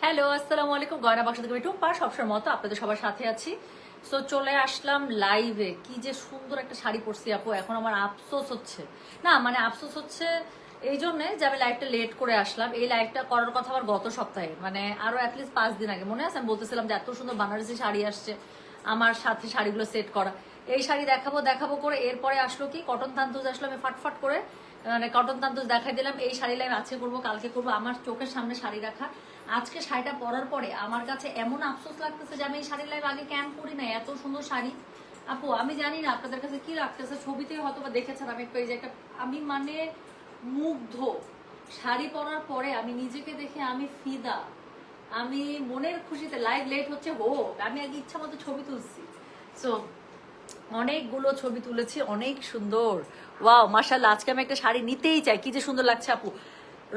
Hello, আসসালামু আলাইকুম। গয়না বাক্স থেকে আমি টুম্পা, সবসময় মতো আপনাদের সবার সাথে আছি। সো চলে আসলাম লাইভে। কি যে সুন্দর একটা শাড়ি পরছি আপু, এখন আমার আফসোস হচ্ছে না, মানে আফসোস হচ্ছে এই জন্যে যে আমি লাইভটা লেট করে আসলাম। এই লাইভটা করার কথা আমার গত সপ্তাহে, মানে আরো অ্যাটলিস্ট 5 দিন আগে মনে আছে আমি বলতেছিলাম যে এত সুন্দর বানারসি শাড়ি আসছে, আমার সাথে শাড়িগুলো সেট করা। এই শাড়ি দেখাবো দেখাবো করে এরপরে আসলো কি কটন তান্তুজ আসলো, আমি ফাটফাট করে মানে কটন তান্তুজ দেখাই দিলাম। এই শাড়ি লাইভ আজকে করবো, কালকে করবো, আমার চোখের সামনে শাড়ি রাখা। আজকে শাড়িটা পরার পরে আমার কাছে এমন আফসোস লাগতেছে যে আমি এই শাড়ির লাইভ আগে কেন করি না। এত সুন্দর শাড়ি আপু, আমি জানি না আপনাদের কাছে কি লাগতেছে, ছবিতেই হয়তো বা দেখেছেন আমি একটু এই যে একটা, আমি মানে মুগ্ধ। শাড়ি পরার পরে আমি নিজেকে দেখে আমি ফিদা। আমি মনের খুশিতে, লাইভ লেট হচ্ছে হোক, আমি আগে ইচ্ছা মতো ছবি তুলছি। সো অনেকগুলো ছবি তুলেছি, অনেক সুন্দর। ওয়াও, মাশাআল্লাহ। আজকে আমি একটা শাড়ি নিতেই চাই, কি যে সুন্দর লাগছে আপু।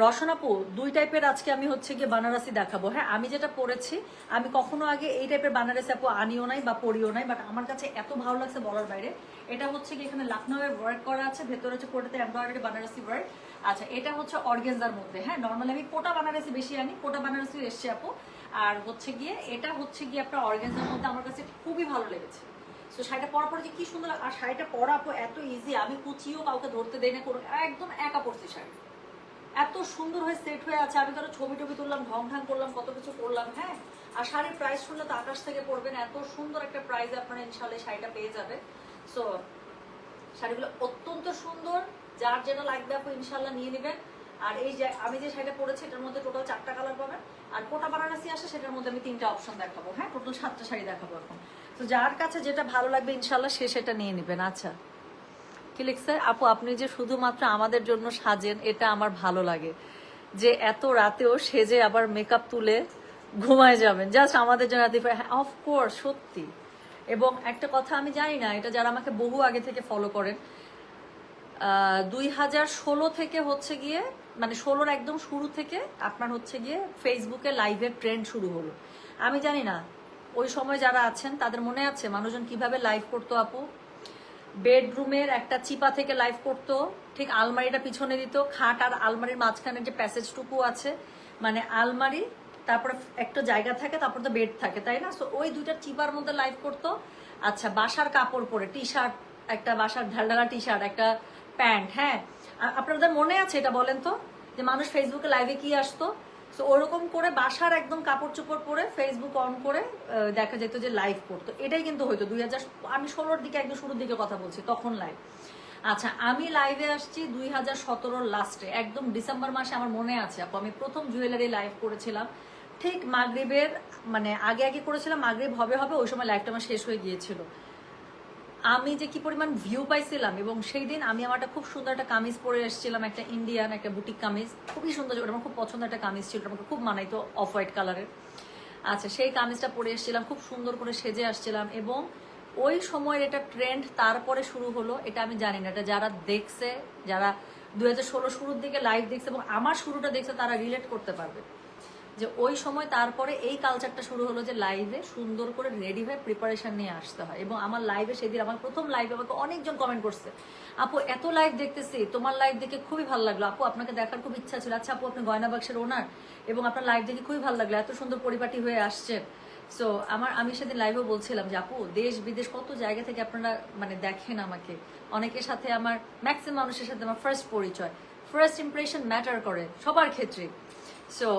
রসন আপু, দুই টাইপের আজকে আমি হচ্ছে গিয়ে বানারসি দেখাবো। হ্যাঁ, আমি যেটা পরেছি, আমি কখনো আগে এই টাইপের বানারসি আপু আনিও নাই বা পরিও নাই, বাট আমার কাছে এত ভালো লাগছে বলার বাইরে। এটা হচ্ছে কি এখানে লাখনৌয়ের ওয়ার্ক করা আছে, ভেতরে হচ্ছে কোটাতে এমব্রয়ডারি বানারসি ওয়ার্ক। আচ্ছা, এটা হচ্ছে অর্গেনজার মধ্যে। হ্যাঁ, নর্মালি আমি কোটা বানারসি বেশি আনি, কোটা বানারসি এসছে আপু। আর হচ্ছে গিয়ে এটা হচ্ছে গিয়ে আপনার অর্গেনজার মধ্যে আমার কাছে খুবই ভালো লেগেছে। তো শাড়িটা পরার পরে যে কি সুন্দর, আর শাড়িটা পরা আপু এত ইজি, আমি কুচিও কাউকে ধরতে দেই না, কোনো একদম একা পড়ছি শাড়ি। এত সুন্দর হয়ে সেট হয়ে আছে, আমি ধরো ছবি টবি তুললাম, ঢং ঢং করলাম, কত কিছু করলাম। হ্যাঁ, আর শাড়ির প্রাইস শুনলে তো আকাশ থেকে পড়বেন, এত সুন্দর একটা প্রাইস আপনারা ইনশাল্লাহ শাড়িটা পেয়ে যাবে। সো শাড়িগুলো অত্যন্ত সুন্দর, যার যেটা লাগবে আপু ইনশাল্লাহ নিয়ে নেবেন। আর এই যে আমি যে শাড়িটা পরেছি এটার মধ্যে টোটাল 4টা কালার পাবেন, আর কোটা বানারসি আসে সেটার মধ্যে আমি 3টা অপশন দেখাবো। হ্যাঁ, টোটাল 7টা শাড়ি দেখাবো এখন। তো যার কাছে যেটা ভালো লাগবে ইনশাল্লাহ সে সেটা নিয়ে নেবেন। আচ্ছা, কি লিখছে আপু, আপনি যে শুধুমাত্র আমাদের জন্য সাজেন এটা আমার ভালো লাগে, যে এত রাতেও সেজে আবার মেকআপ তুলে ঘুমায় যাবেন জাস্ট আমাদের জন্য। হ্যাঁ, অফকোর্স, সত্যি। এবং একটা কথা আমি জানি না, এটা যারা আমাকে বহু আগে থেকে ফলো করেন, 2016 থেকে হচ্ছে গিয়ে, মানে 16-র একদম শুরু থেকে আপনার হচ্ছে গিয়ে ফেসবুকে লাইভের ট্রেন্ড শুরু হলো। আমি জানি না ওই সময় যারা আছেন তাদের মনে আছে মানুষজন কিভাবে লাইভ করতো আপু। বেডরুমের একটা চিপা থেকে লাইভ করতো, ঠিক আলমারিটা পিছনে দিত, খাট আর আলমারির মাঝখানে যে প্যাসেজটুকু আছে, মানে আলমারি তারপরে একটা জায়গা থাকে, তারপর তো বেড থাকে, তাই না? সো ওই দুইটা চিপার মধ্যে লাইভ করতো। আচ্ছা, বাসার কাপড় পরে, টি শার্ট, একটা বাসার ঢালঢালা টি শার্ট, একটা প্যান্ট। হ্যাঁ, আপনাদের মনে আছে এটা বলেন তো, যে মানুষ ফেসবুকে লাইভে কি আসতো? সো ওরকম করে বাসার একদম কাপড় চোপড় পরে ফেসবুক অন করে দেখা যেত যে লাইভ করতো। এটাই কিন্তু হয়তো 2000, আমি 16-র দিকে একদম শুরুর দিকে কথা বলছি, তখন লাইভ। আচ্ছা, আমি লাইভে আসছি 2017-র লাস্টে, একদম ডিসেম্বর মাসে। আমার মনে আছে আপু, আমি প্রথম জুয়েলারি লাইভ করেছিলাম ঠিক মাগরিবের, মানে আগে আগে করেছিলাম, মাগরিব হবে হবে ওই সময় লাইভটা আমার শেষ হয়ে গিয়েছিল। আমি যে কি পরিমাণ ভিউ পাইছিলাম, এবং সেই দিন আমি আমার একটা খুব সুন্দর একটা কামিজ পরে এসেছিলাম, একটা ইন্ডিয়ান একটা বুটিক কামিজ, খুবই সুন্দর, ওটা আমার খুব পছন্দের একটা কামিজ ছিল, আমাকে খুব মানাইতো, অফ হোয়াইট কালারের। আচ্ছা, সেই কামিজটা পরে এসেছিলাম, খুব সুন্দর করে সেজে আসছিলাম, এবং ওই সময়ের এটা ট্রেন্ড তারপরে শুরু হলো। এটা আমি জানি না, এটা যারা দেখছে, যারা 2016 শুরুর দিকে লাইভ দেখছে এবং আমার শুরুটা দেখছে, তারা রিলেট করতে পারবে যে ওই সময় তারপরে এই কালচারটা শুরু হলো যে লাইভে সুন্দর করে রেডি হয়ে প্রিপারেশন নিয়ে আসতে হয়। এবং আমার লাইভে সেদিন, আমার প্রথম লাইভে আমাকে অনেকজন কমেন্ট করছে, আপু এত লাইভ দেখতেছি, তোমার লাইভ দেখে খুবই ভালো লাগলো আপু, আপনাকে দেখার খুব ইচ্ছা ছিল। আচ্ছা আপু, আপনি গয়না বাক্সের ওনার, এবং আপনার লাইভ দেখে খুবই ভালো লাগলো, এত সুন্দর পরিপাটি হয়ে আসছেন। সো আমি সেদিন লাইভেও বলছিলাম যে আপু, দেশ বিদেশ কত জায়গা থেকে আপনারা মানে দেখেন আমাকে, অনেকের সাথে আমার, ম্যাক্সিমাম মানুষের সাথে আমার ফার্স্ট পরিচয়, ফার্স্ট ইমপ্রেশন ম্যাটার করে সবার ক্ষেত্রে। সো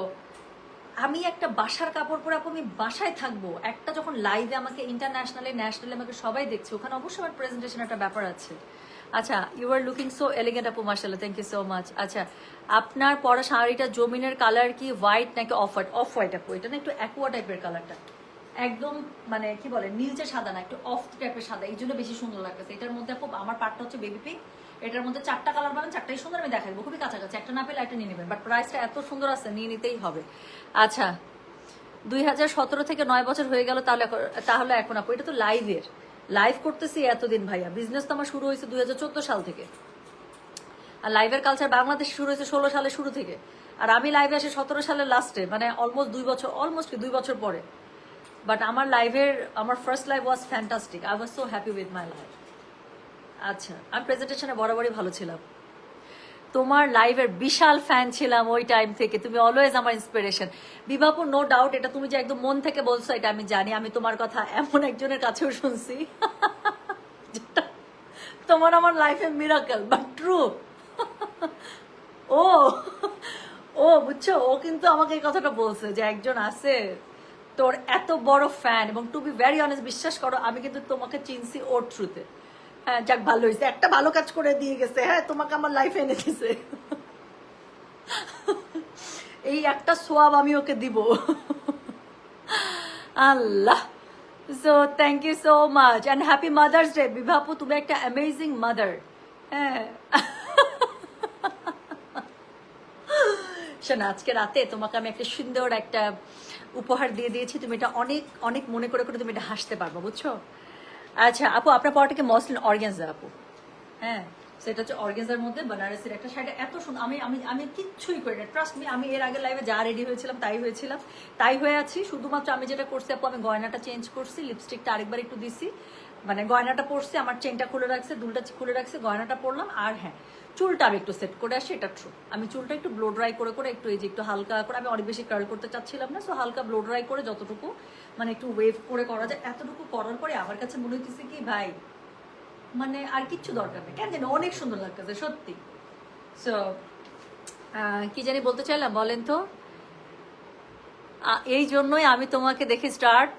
আমি একটা বাসার কাপড় পরে আপু আমি বাসায় থাকবো, একটা যখন লাইভে আমাকে ইন্টারন্যাশনালি ন্যাশনালি আমাকে সবাই দেখছে, ওখানে অবশ্যই আমার প্রেজেন্টেশন একটা ব্যাপার আছে। আচ্ছা, you are looking so elegant আপু, মাশাআল্লাহ, থ্যাংক ইউ সো মাচ। আচ্ছা, আপনার পরা শাড়িটা জমিনের কালার কি হোয়াইট নাকি অফ হোয়াইট? অফ হোয়াইট আপু, এটা না একটু অ্যাকোয়া টাইপের কালারটা, একদম মানে কি বলে নীলচে সাদা না, একটু অফ টাইপের সাদা, এই জন্য বেশি সুন্দর লাগতেছে। এটার মধ্যে আপু আমার পাটটা হচ্ছে বেবি পিঙ্ক, এটার মধ্যে 4টা কালার পাবেন, 4টাই সুন্দর, আমি দেখাবো খুবই কাছাকাছি, একটা না পেলে একটা নিয়ে নেবেন, বাট প্রাইসটা এত সুন্দর আছে, নিয়ে নিতেই হবে। আচ্ছা, 2017 থেকে 9 বছর হয়ে গেল, তাহলে এখন আপু এটা তো লাইভের, লাইভ করতেছি এতদিন ভাইয়া, বিজনেস তো আমার শুরু হয়েছে 2014 সাল থেকে, আর লাইভের কালচার বাংলাদেশে শুরু হয়েছে 16 সালের শুরু থেকে, আর আমি লাইভে আসি 17 সালের লাস্টে, মানে অলমোস্ট 2 বছর, অলমোস্ট 2 বছর পরে। বাট আমার লাইভের, আমার first live was fantastic, I was so happy with my life. আচ্ছা, আমি প্রেজেন্টেশনে বরাবরই ভালো ছিলাম। তোমার লাইভের বিশাল ফ্যান ছিলাম ওই টাইম থেকে, তুমি অলওয়েজ আমার ইন্সপিরেশন। বিভাপুর নো ডাউট, এটা তুমি যে একদম মন থেকে বলছো এটা আমি জানি। আমি তোমার কথা এমন একজনের কাছেও শুনছি যেটা তোমার আমার লাইফে মিরাকল, বাট ট্রু। ও ও বুঝছো, ও কিন্তু আমাকে এই কথাটা বলছে যে একজন আছে তোর এত বড় ফ্যান, এবং টু বি ভেরি অনেস্ট, বিশ্বাস করো আমি কিন্তু তোমাকে চিনছি ওর থ্রুতে। হ্যাঁ, যাক ভালো হয়েছে, একটা ভালো কাজ করে দিয়ে গেছে। হ্যাঁ, তোমাকে আমার লাইফে এনে দিছে, এই একটা সোয়াব আমি ওকে দিব। আল্লাহ। So thank you so much and happy mother's day বিভাপু, তুমি একটা অ্যামেজিং মাদার। হ্যাঁ শোনো, আজকে রাতে তোমাকে আমি একটা সুন্দর একটা উপহার দিয়ে দিয়েছি, তুমি এটা অনেক অনেক মনে করে করে তুমি এটা হাসতে পারবো, বুঝছো? আচ্ছা আপু, আপনার পরটাকে মসলিন অর্গানজা আপু। হ্যাঁ, সেটা হচ্ছে অর্গানজার মধ্যে বেনারসির একটা শাড়ি, এত সুন্দর। আমি আমি আমি কিচ্ছুই করি না, ট্রাস্ট মি। আমি এর আগে লাইভে যা রেডি হয়েছিলাম তাই হয়ে আছি। শুধুমাত্র আমি যেটা করছি আপু, আমি গয়নাটা চেঞ্জ করছি, লিপস্টিকটা আরেকবার একটু দিছি, মানে গয়নাটা পরছি, আমার চেনটা খুলে রাখছে, দুলটা খুলে রাখছে, গয়নাটা পরলাম। আর হ্যাঁ, চুলটা আমি একটু সেট করে আসি, এটা ট্রু। আমি চুলটা একটু ব্লো ড্রাই করে করে একটু, এই যে একটু হালকা করে, আমি অনেক বেশি কার্ল করতে চাচ্ছিলাম না, সো হালকা ব্লো ড্রাই করে যতটুকু মানে একটু ওয়েভ করে করা যায়, এতটুকু করার পরে আমার কাছে মনে হইতেছে কি ভাই, মানে আর কিচ্ছু দরকার নেই, কেন জানি অনেক সুন্দর লাগতেছে সত্যি। সো কি জানি বলতে চাইলাম বলেন তো, এই জন্যই আমি তোমাকে দেখে স্টার্ট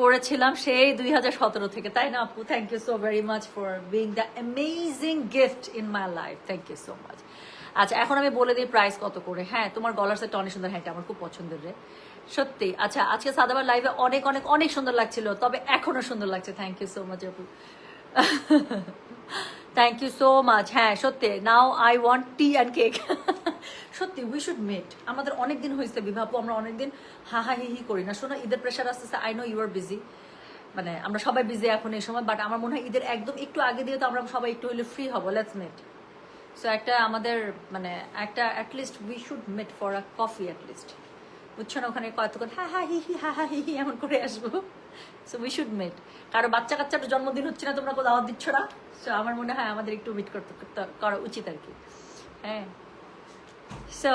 করেছিলাম সেই 2017 থেকে, তাই না আপু? Thank you so very much for being the amazing gift in my life, thank you so much. আচ্ছা এখন আমি বলে দিই প্রাইস কত করে। হ্যাঁ, তোমার গলার সেটটা অনেক সুন্দর, হ্যাঁ এটা আমার খুব পছন্দের রে, সত্যি। আচ্ছা, আজকে সাদাবার লাইভে অনেক অনেক অনেক সুন্দর লাগছিল, তবে এখনো সুন্দর লাগছে। থ্যাংক ইউ সো মাচ আপু, থ্যাংক ইউ সো মাচ। হ্যাঁ সত্যি, now I want T and cake. সত্যি উই শুড মেট, আমাদের অনেক দিন হয়েছে বিভাপু, আমরা অনেকদিন হা হা হি হি করি না। শোনো, ঈদের প্রেশার আসতেছে, I know you are busy, মানে আমরা সবাই বিজি এখন এই সময়, বাট আমার মনে হয় ঈদের একদম একটু আগে দিয়ে তো আমরা সবাই একটু হলে ফ্রি হবো, লেটস মেট। সো একটা আমাদের মানে একটা at least we should met for a coffee at least, বুঝছো না? ওখানে কতক্ষণ হা হা হি হি হা হা হি হি এমন করে আসবো। সো উই শুড মেট। কারো বাচ্চা কাচ্চার জন্মদিন হচ্ছে না, তোমরা দাওয়াত দিচ্ছ না, সো আমার মনে হয় আমাদের একটু মিট করা উচিত আর কি। হ্যাঁ, so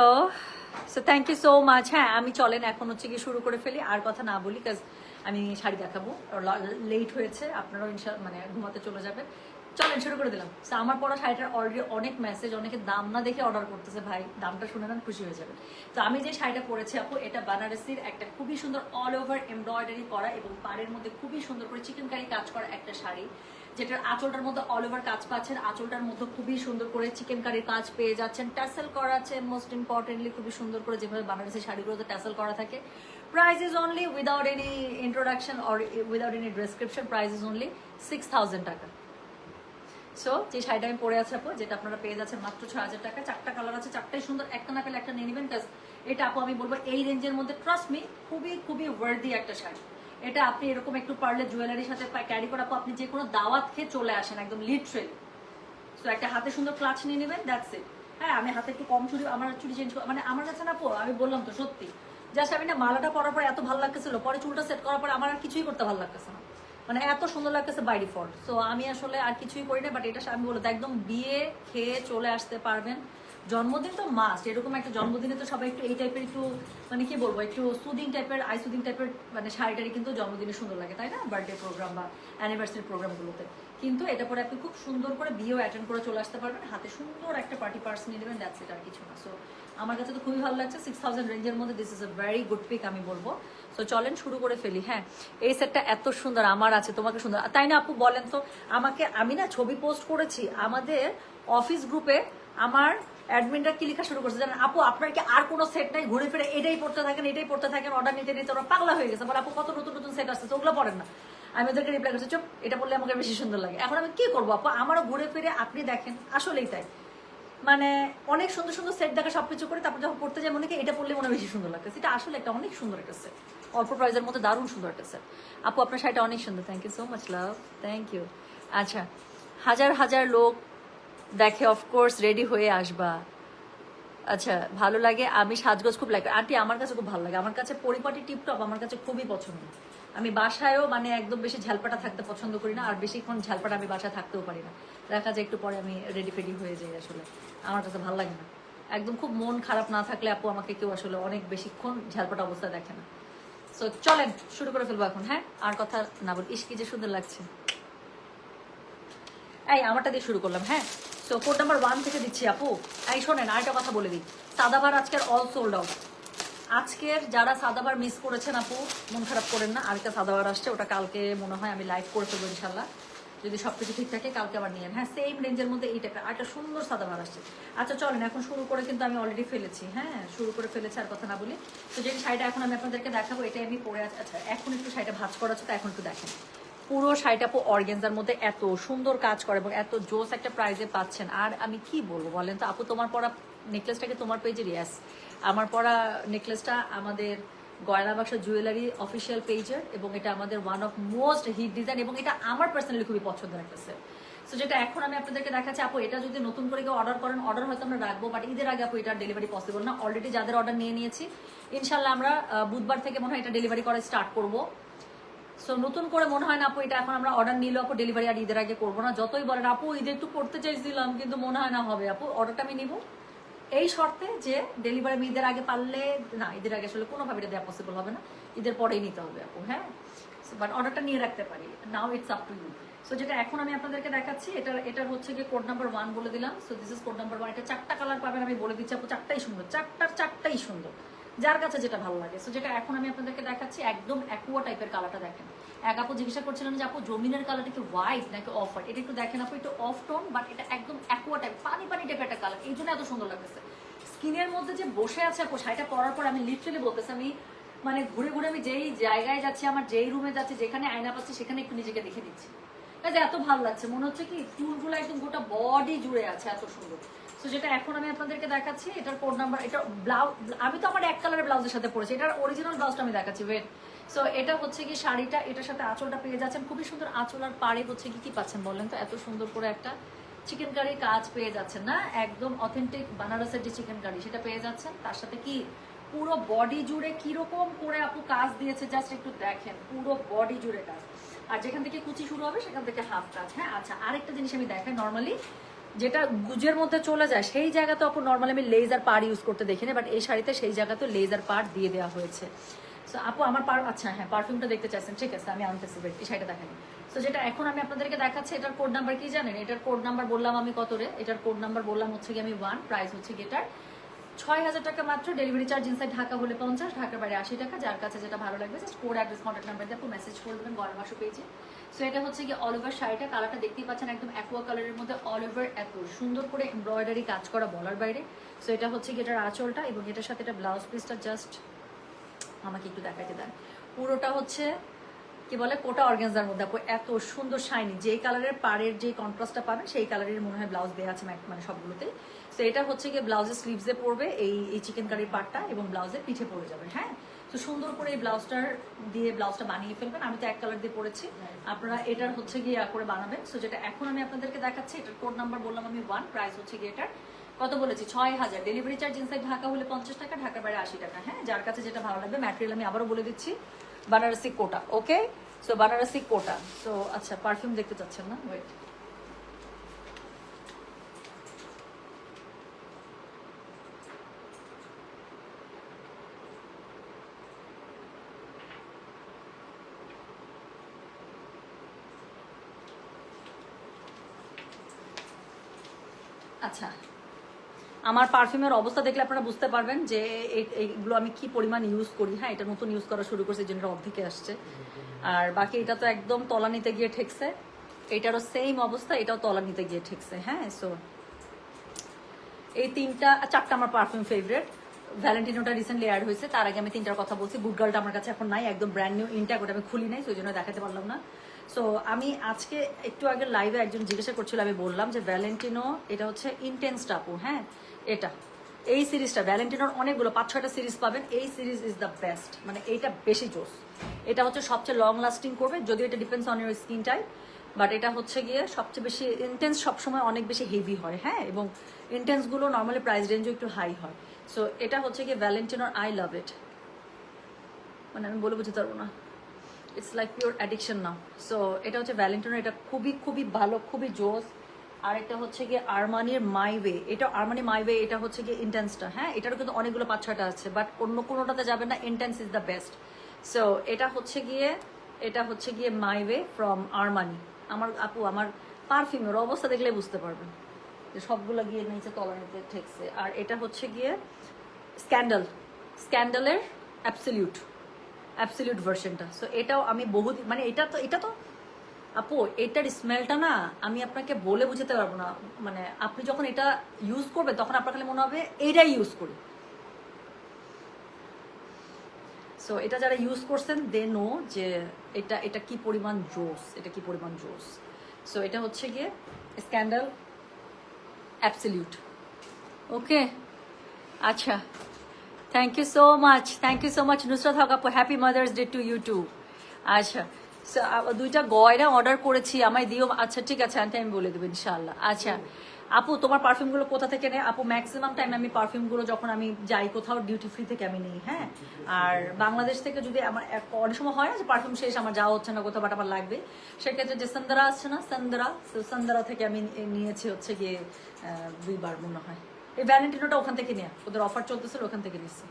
so thank you so much. হ্যাঁ, আমি চলেন এখন হচ্ছে কি শুরু করে ফেলি, আর কথা না বলি, কাজ আমি শাড়ি দেখাবো, লেট হয়েছে, আপনারাও মানে ঘুমাতে চলে যাবেন। চলেন শুরু করে দিলাম। সো আমার পরা শাড়িটার অলরেডি অনেক মেসেজ, অনেকে দাম না দেখে অর্ডার করতেছে, ভাই দামটা শুনে নেন, খুশি হয়ে যাবেন। তো আমি যে শাড়িটা পরেছি আপু, এটা বানারসির একটা খুবই সুন্দর অল ওভার এমব্রয়ডারি করা এবং পাড়ের মধ্যে খুবই সুন্দর করে চিকেন কারি কাজ করা একটা শাড়ি, যেটার আঁচলটার মধ্যে অল ওভার কাজ পাচ্ছেন, আঁচলটার মধ্যে খুবই সুন্দর করে চিকেন কারির কাজ পেয়ে যাচ্ছেন, ট্যাসেল করা আছে, মোস্ট ইম্পর্টেন্টলি খুবই সুন্দর করে, যেভাবে বানারসি শাড়িগুলোতে ট্যাসেল করা থাকে। Price is only, without any introduction or without any description, price is only 6000 টাকা। সো যে শাড়িটা আমি পরে আছে আপু, যেটা আপনারা পেয়ে যাচ্ছেন মাত্র 6000 টাকা, 4টা কালার আছে, 4টাই সুন্দর, একটা না পেলে একটা নিয়ে নেবেন, কাজ এটা আপু আমি বলবো এই রেঞ্জের মধ্যে ট্রাস্ট মি খুবই খুবই ওয়ার্দি একটা শাড়ি। এটা আপনি এরকম একটু পারলে জুয়েলারির সাথে ক্যারি করা আপু, আপনি যে কোনো দাওয়াত খেয়ে চলে আসেন একদম লিটারেলি। সো একটা হাতে সুন্দর ক্লাচ নিয়ে নেবেন, দ্যাটস ইট। হ্যাঁ, আমি হাতে একটু কম চুড়ি, আমার চুড়ি চেঞ্জ মানে আমার কাছে না আপু, আমি বললাম তো সত্যি, জাস্ট আমি না মালাটা পরার পরে এত ভালো লাগতেছিল, পরে চুলটা সেট করার পরে আমার আর কিছুই করতে ভালো লাগতেছে না, মানে এত সুন্দর লাগতেছে বাই ডিফল্ট। সো আমি আসলে আর কিছুই করি না, বাট এটা আমি বলতে একদম বিয়ে খেয়ে চলে আসতে পারবেন। জন্মদিন তো মাস্ট, এরকম একটা জন্মদিনে তো সবাই একটু এই টাইপের একটু মানে কি বলবো, একটু সুদিং টাইপের, আই সুদিং টাইপের মানে শাড়িটারি কিন্তু জন্মদিনে সুন্দর লাগে, তাই না? বার্থডে প্রোগ্রাম বা অ্যানিভার্সারি প্রোগ্রামগুলোতে। কিন্তু এটা পরে আপনি খুব সুন্দর করে বিয়েও অ্যাটেন্ড করে চলে আসতে পারবেন, হাতে সুন্দর একটা পার্টি পার্স নিয়ে নেবেন, দ্যাটস ইট, আর কিছু না। সো আমার কাছে তো খুবই ভালো লাগছে, 6000 রেঞ্জের মধ্যে this is a very good pick আমি বলবো। সো চলেন শুরু করে ফেলি। হ্যাঁ, এই সেটটা এত সুন্দর, আমার আছে, তোমাকে সুন্দর, তাই না আপু? বলেন তো আমাকে, আমি না ছবি পোস্ট করেছি আমাদের অফিস গ্রুপে, আমার অ্যাডমিনরা কি লেখা শুরু করছে জানেন আপু, আপনার কি আর কোনো সেট নাই? ঘুরে ফিরে এটাই পড়তে থাকেন, এটাই পড়তে থাকেন, অর্ডার নিতে নিতে ওরা পাগলা হয়ে গেছে, বলে আপু কত নতুন নতুন সেট আসছে, ওগুলো পড়েন না। আমি ওদেরকে রিপ্লাই করছি, চুপ, এটা বললে আমাকে বেশি সুন্দর লাগে। এখন আমি কি করবো আপু, আমারও ঘুরে ফিরে আপনি দেখেন, আসলেই তাই, মানে অনেক সুন্দর সুন্দর সেট দেখা সবকিছু করে, তারপর যখন পড়তে যায় মনে হয় এটা পড়লে মনে বেশি সুন্দর লাগছে। এটা আসলে একটা অনেক সুন্দর একটা সেট, অল্প প্রাইজের মধ্যে দারুণ সুন্দর একটা সেট। আপু আপনার শাড়িটা অনেক সুন্দর, thank you so much love, thank you. আচ্ছা, হাজার হাজার লোক দেখে, অফকোর্স রেডি হয়ে আসবা। আচ্ছা, ভালো লাগে, আমি সাজগোজ খুব লাগে আন্টি, আমার কাছে খুব ভালো লাগে, আমার কাছে পরিপাটি টিপটপ আমার কাছে খুবই পছন্দ। আমি বাসায়ও মানে একদম বেশি ঝালপাটা থাকতে পছন্দ করি না, আর বেশিক্ষণ ঝালপাটা আমি বাসায় থাকতেও পারি না। দেখা যায় একটু পরে আমি রেডি ফেডি হয়ে যাই, আসলে আমার কাছে ভালো লাগে না। একদম খুব মন খারাপ না থাকলে আপু আমাকে কেউ আসলে অনেক বেশিক্ষণ ঝালপাটা অবস্থায় দেখে না। সো চলেন শুরু করে ফেলবো এখন। হ্যাঁ, আর কথা না বল, ইস কি যে সুন্দর লাগছে। এই আমারটা দিয়ে শুরু করলাম। হ্যাঁ, সো কোড নাম্বার 1 থেকে দিচ্ছি আপু। এই শোনেন, আরেকটা কথা বলে দিই, সাদাবার আজকের অল সোল্ড আউট। আজকের যারা সাদাবার মিস করেছেন আপু, মন খারাপ করেন না, আরেকটা সাদাবার আসছে, ওটা কালকে মনে হয় আমি লাইভ করে ফেলবো ইনশাল্লাহ, যদি সবকিছু ঠিক থাকে কালকে আবার নিয়েন। হ্যাঁ, সেম রেঞ্জের মধ্যে এই টাইপের আরেকটা সুন্দর সাদাবার আসছে। আচ্ছা চলেন এখন শুরু করে, কিন্তু আমি অলরেডি ফেলেছি। হ্যাঁ, শুরু করে ফেলেছি, আর কথা না বলি। তো যে শাড়িটা এখন আমি আপনাদেরকে দেখাবো, এটাই আমি পরে আছি। আচ্ছা এখন একটু শাড়িটা ভাঁজ করা আছে, তো এখন একটু দেখেন। পুরো শাড়িটা আপু অর্গেনজার মধ্যে এত সুন্দর কাজ করে এবং এত জোস একটা প্রাইজে পাচ্ছেন। আর আমি কি বলবো বলেন তো আপু, তোমার পরা নেকলেসটাকে তোমার পেজের, ইয়াস আমার পরা নেকলেসটা আমাদের গয়না বাক্স জুয়েলারি অফিসিয়াল পেজের, এবং এটা আমাদের one of most hit design, এবং এটা আমার পার্সোনালি খুবই পছন্দের একটা সেট। সো যেটা এখন আমি আপনাদেরকে দেখাচ্ছি আপু, এটা যদি নতুন করে কেউ অর্ডার করেন, অর্ডার হয়তো আমরা রাখবো, বাট ঈদের আগে আপু এটার ডেলিভারি পসিবল না। অলরেডি যাদের অর্ডার নিয়ে নিয়েছি, ইনশাল্লাহ আমরা বুধবার থেকে মনে হয় এটা ডেলিভারি করা স্টার্ট করবো। সো নতুন করে মনে হয় না আপু এটা এখন আমরা অর্ডার নিলে আপু ডেলিভারি আর ঈদের আগে করবো না। যতই বলেন আপু ঈদে একটু করতে চাইছিলাম, কিন্তু মনে হয় না হবে আপু। অর্ডারটা আমি নিব এই শর্তে যে ডেলিভারি আমি ঈদের আগে পারলে, না ঈদের আগে আসলে কোনোভাবে এটা দেওয়া পসিবল হবে না, ঈদের পরেই নিতে হবে আপু। হ্যাঁ, বাট অর্ডারটা নিয়ে রাখতে পারি, now it's up to you. So যেটা এখন আমি আপনাদেরকে দেখাচ্ছি, এটার হচ্ছে গিয়ে কোড নাম্বার 1 বলে দিলাম। So this is code number 1। এটা 4টা কালার পাবেন, আমি বলে দিচ্ছি আপু, 4টাই সুন্দর, 4টাই সুন্দর, যার কাছে যেটা ভালো লাগে। সো যেটা এখন আমি আপনাদেরকে দেখাচ্ছি, একদম অ্যাকুয়া টাইপের কালারটা দেখেন। এক আপু জিজ্ঞাসা করছিলেন যে আপু জমিনের কালারটা কি হোয়াইট নাকি অফ হোয়াইট, এটা একটু দেখেন আপু, একটু অফ টোন, বাট এটা একদম অ্যাকুয়া টাইপ, পানি পানি টাইপের একটা কালার, এই জন্য এত সুন্দর লাগতেছে। স্কিনের মধ্যে যে বসে আছে আপু, শাড়িটা পরার পর আমি লিটারালি বলতেছি, আমি মানে ঘুরে ঘুরে আমি যেই জায়গায় যাচ্ছি, আমার যেই রুমে যাচ্ছি, যেখানে আয়না পাচ্ছি, সেখানে একটু নিজেকে দেখে দিচ্ছি। এত ভালো লাগছে, মনে হচ্ছে কি চুলগুলো একদম গোটা বডি জুড়ে আছে, এত সুন্দর। সো যেটা এখন আমি আপনাদেরকে দেখাচ্ছি, এটার কোড নাম্বার, এটা ব্লাউজ, আমি তো আমার এক কালারের ব্লাউজের সাথে পরেছি, এটার অরিজিনাল ব্লাউজটা আমি দেখাচ্ছি, ওয়েট। সো এটা হচ্ছে কি শাড়িটা, এটার সাথে আঁচলটা পেয়ে যাচ্ছেন, খুবই সুন্দর আঁচল, আর পাড়ে হচ্ছে কি কি পাচ্ছেন বলেন তো, এত সুন্দর করে একটা চিকেন কারি কাজ পেয়ে যাচ্ছেন না, একদম অথেন্টিক বানারসের যে চিকেন কারি সেটা পেয়ে যাচ্ছেন। তার সাথে কি পুরো বডি জুড়ে কিরকম করে আপু কাজ দিয়েছে, জাস্ট একটু দেখেন, পুরো বডি জুড়ে কাজ, আর যেখান থেকে কুচি শুরু হবে সেখান থেকে হাফ কাজ। হ্যাঁ, আচ্ছা আরেকটা জিনিস আমি দেখাই, নর্মালি যেটা গুজের মধ্যে চলে যায় সেই জায়গাতে আপু নর্মালি আমি লেজার পার ইউজ করতে দেখিনি, বাট এই শাড়িতে সেই জায়গাতে লেজার পার দিয়ে দেওয়া হয়েছে। সো আপু আমার আচ্ছা হ্যাঁ, পারফিউমটা দেখতে চাইছেন, ঠিক আছে আমি আনতেছি, এই শাড়িটা দেখেন। সো যেটা এখন আমি আপনাদেরকে দেখাচ্ছি, এটার কোড নাম্বার কি জানেন? এটার কোড নাম্বার বললাম আমি কত রে, এটার কোড নাম্বার বললাম হচ্ছে কি আমি 1, প্রাইস হচ্ছে কি এটার 6000 টাকা মাত্র, ডেলিভারি চার্জ ইনসাইড ঢাকা হলে 50, ঢাকার বাইরে 80 টাকা। যার কাছে যেটা ভালো লাগবে just code address contact number দিয়ে আপনি মেসেজ করে দেবেন গয়নাবাক্স পেজে। সো এটা হচ্ছে কি অল ওভার শাড়িটা, কালারটা দেখতেই পাচ্ছেন একদম অ্যাকোয়া কালারের মধ্যে, অল ওভার এত সুন্দর করে এমব্রয়ডারি কাজ করা বলার বাইরে। সো এটা হচ্ছে কি এটার আঁচলটা, এবং এটার সাথে এটা ব্লাউজ পিসটা জাস্ট আমাকে একটু দেখাতে দেন। পুরোটা হচ্ছে কি বলে কোটা অর্গানজার মধ্যে আপু, এত সুন্দর শাইনি, যেই কালারের পাড়ের যে কন্ট্রাস্টটা পাবেন সেই কালারের মনে হয় ব্লাউজ দেওয়া আছে মানে সবগুলোতেই। তো এটা হচ্ছে গিয়ে ব্লাউজের স্লিভসে পড়বে এই চিকেন কারির পার্টটা, এবং ব্লাউজের পিঠে পড়ে যাবে। হ্যাঁ, তো সুন্দর করে এই ব্লাউজটার দিয়ে ব্লাউজটা বানিয়ে ফেলবেন। আমি তো এক কালার দিয়ে পরেছি, আপনারা এটার হচ্ছে গিয়ে করে বানাবেন। সো যেটা এখন আমি আপনাদেরকে দেখাচ্ছি, এটার কোড নাম্বার বললাম আমি 1, প্রাইস হচ্ছে গিয়ে এটার কত বলেছি 6000, ডেলিভারি চার্জ ইনসাইড ঢাকা হলে 50 টাকা, ঢাকার বাইরে 80 টাকা। হ্যাঁ, যার কাছে যেটা ভালো লাগবে। ম্যাটেরিয়াল আমি আবারও বলে দিচ্ছি, বানারসি কোটা। ওকে, সো বানারসি কোটা। সো আচ্ছা পারফিউম দেখতে চাচ্ছেন না, ওয়েট। আচ্ছা, আমার পারফিউমের অবস্থা দেখলে আপনারা বুঝতে পারবেন যে এইগুলো আমি কি পরিমাণ ইউজ করি। হ্যাঁ, এটা নতুন ইউজ করা শুরু করছে, জন্য অর্ধেকে আসছে, আর বাকি এটা তো একদম তলা নিতে গিয়ে ঠেকছে, এটারও সেম অবস্থা, এটাও তলা নিতে গিয়ে ঠেকছে। হ্যাঁ, সো এই 4টা আমার পারফিউম ফেভারিট। ভ্যালেন্টিনোটা রিসেন্টলি অ্যাড হয়েছে, তার আগে আমি 3টার কথা বলছি। গুড গার্লটা আমার কাছে এখন নাই, একদম ব্র্যান্ড নিউ ইনট্যাক, ওটা আমি খুলি নাই, সেই জন্য দেখাতে পারলাম না। সো আমি আজকে একটু আগে লাইভে একজন জিজ্ঞাসা করছিল, আমি বললাম যে ভ্যালেন্টিনো এটা হচ্ছে ইন্টেন্স টাপু। হ্যাঁ, এটা এই সিরিজটা ভ্যালেন্টিনোর অনেকগুলো 5-6টা সিরিজ পাবেন, এই সিরিজ ইজ দ্য বেস্ট, মানে এইটা বেশি জোস। এটা হচ্ছে সবচেয়ে লং লাস্টিং করবে, যদিও এটা depends on your skin type, but এটা হচ্ছে গিয়ে সবচেয়ে বেশি ইন্টেন্স, সবসময় অনেক বেশি হেভি হয়। হ্যাঁ, এবং ইন্টেন্সগুলো নর্মালি প্রাইস রেঞ্জও একটু হাই হয়। সো এটা হচ্ছে গিয়ে ভ্যালেন্টিনোর, আই লাভ ইট, মানে আমি বলে বুঝতে পারবো না। ইটস লাইক পিওর অ্যাডিকশন না। সো এটা হচ্ছে ভ্যালেন্টিনো, এটা খুবই খুবই ভালো, খুবই জোস। আর এটা হচ্ছে গিয়ে আরমানির মাই ওয়ে, এটা আরমানি মাই ওয়ে, এটা হচ্ছে গিয়ে ইন্টেন্সটা। হ্যাঁ, এটারও কিন্তু অনেকগুলো 5-6টা আছে, বাট অন্য কোনোটাতে যাবে না, intense is the best. So এটা হচ্ছে গিয়ে মাই ওয়ে ফ্রম আরমানি। আমার আপু, আমার পারফিউমের অবস্থা দেখলে বুঝতে পারবেন যে সবগুলো গিয়ে নিচে তলা নিতে ঠেকছে। আর এটা হচ্ছে গিয়ে স্ক্যান্ডালের অ্যাবসলিউট ভার্সনটা। সো এটাও আমি বহুদিন, মানে এটা তো আপু, এটার স্মেলটা না আমি আপনাকে বলে বুঝাতে পারবো না। মানে আপনি যখন এটা ইউজ করবেন তখন আপনার খালি মনে হবে এইটাই ইউজ করি। সো এটা যারা ইউজ করছেন দে নো যে এটা কি পরিমাণ জোস। সো এটা হচ্ছে গিয়ে স্ক্যান্ডাল অ্যাবসলিউট। ওকে, আচ্ছা, thank you so much Nusrat হক আপু, happy mother's day to you two. আচ্ছা, দুইটা গয়না অর্ডার করেছি, আমায় দিও। আচ্ছা ঠিক আছে আন্টি, আমি বলে দেবো ইনশাল্লাহ। আচ্ছা আপু, তোমার পারফিউমগুলো কোথা থেকে নেই? আপু ম্যাক্সিমাম টাইম আমি পারফিউমগুলো যখন আমি যাই কোথাও ডিউটি ফ্রি থেকে আমি নিই। হ্যাঁ, আর বাংলাদেশ থেকে যদি আমার অনেক সময় হয় না যে পারফিউম শেষ, আমার যাওয়া হচ্ছে না কোথাও, বাট আমার লাগবে, সেক্ষেত্রে যে সন্দরা আসছে না, সন্দরা থেকে আমি নিয়েছি হচ্ছে গিয়ে 2বার মনে হয়। এই ভ্যালেন্টিনোটা ওখান থেকে নেওয়া, ওদের অফার চলতেছিল, ওখান থেকে নিচ্ছি।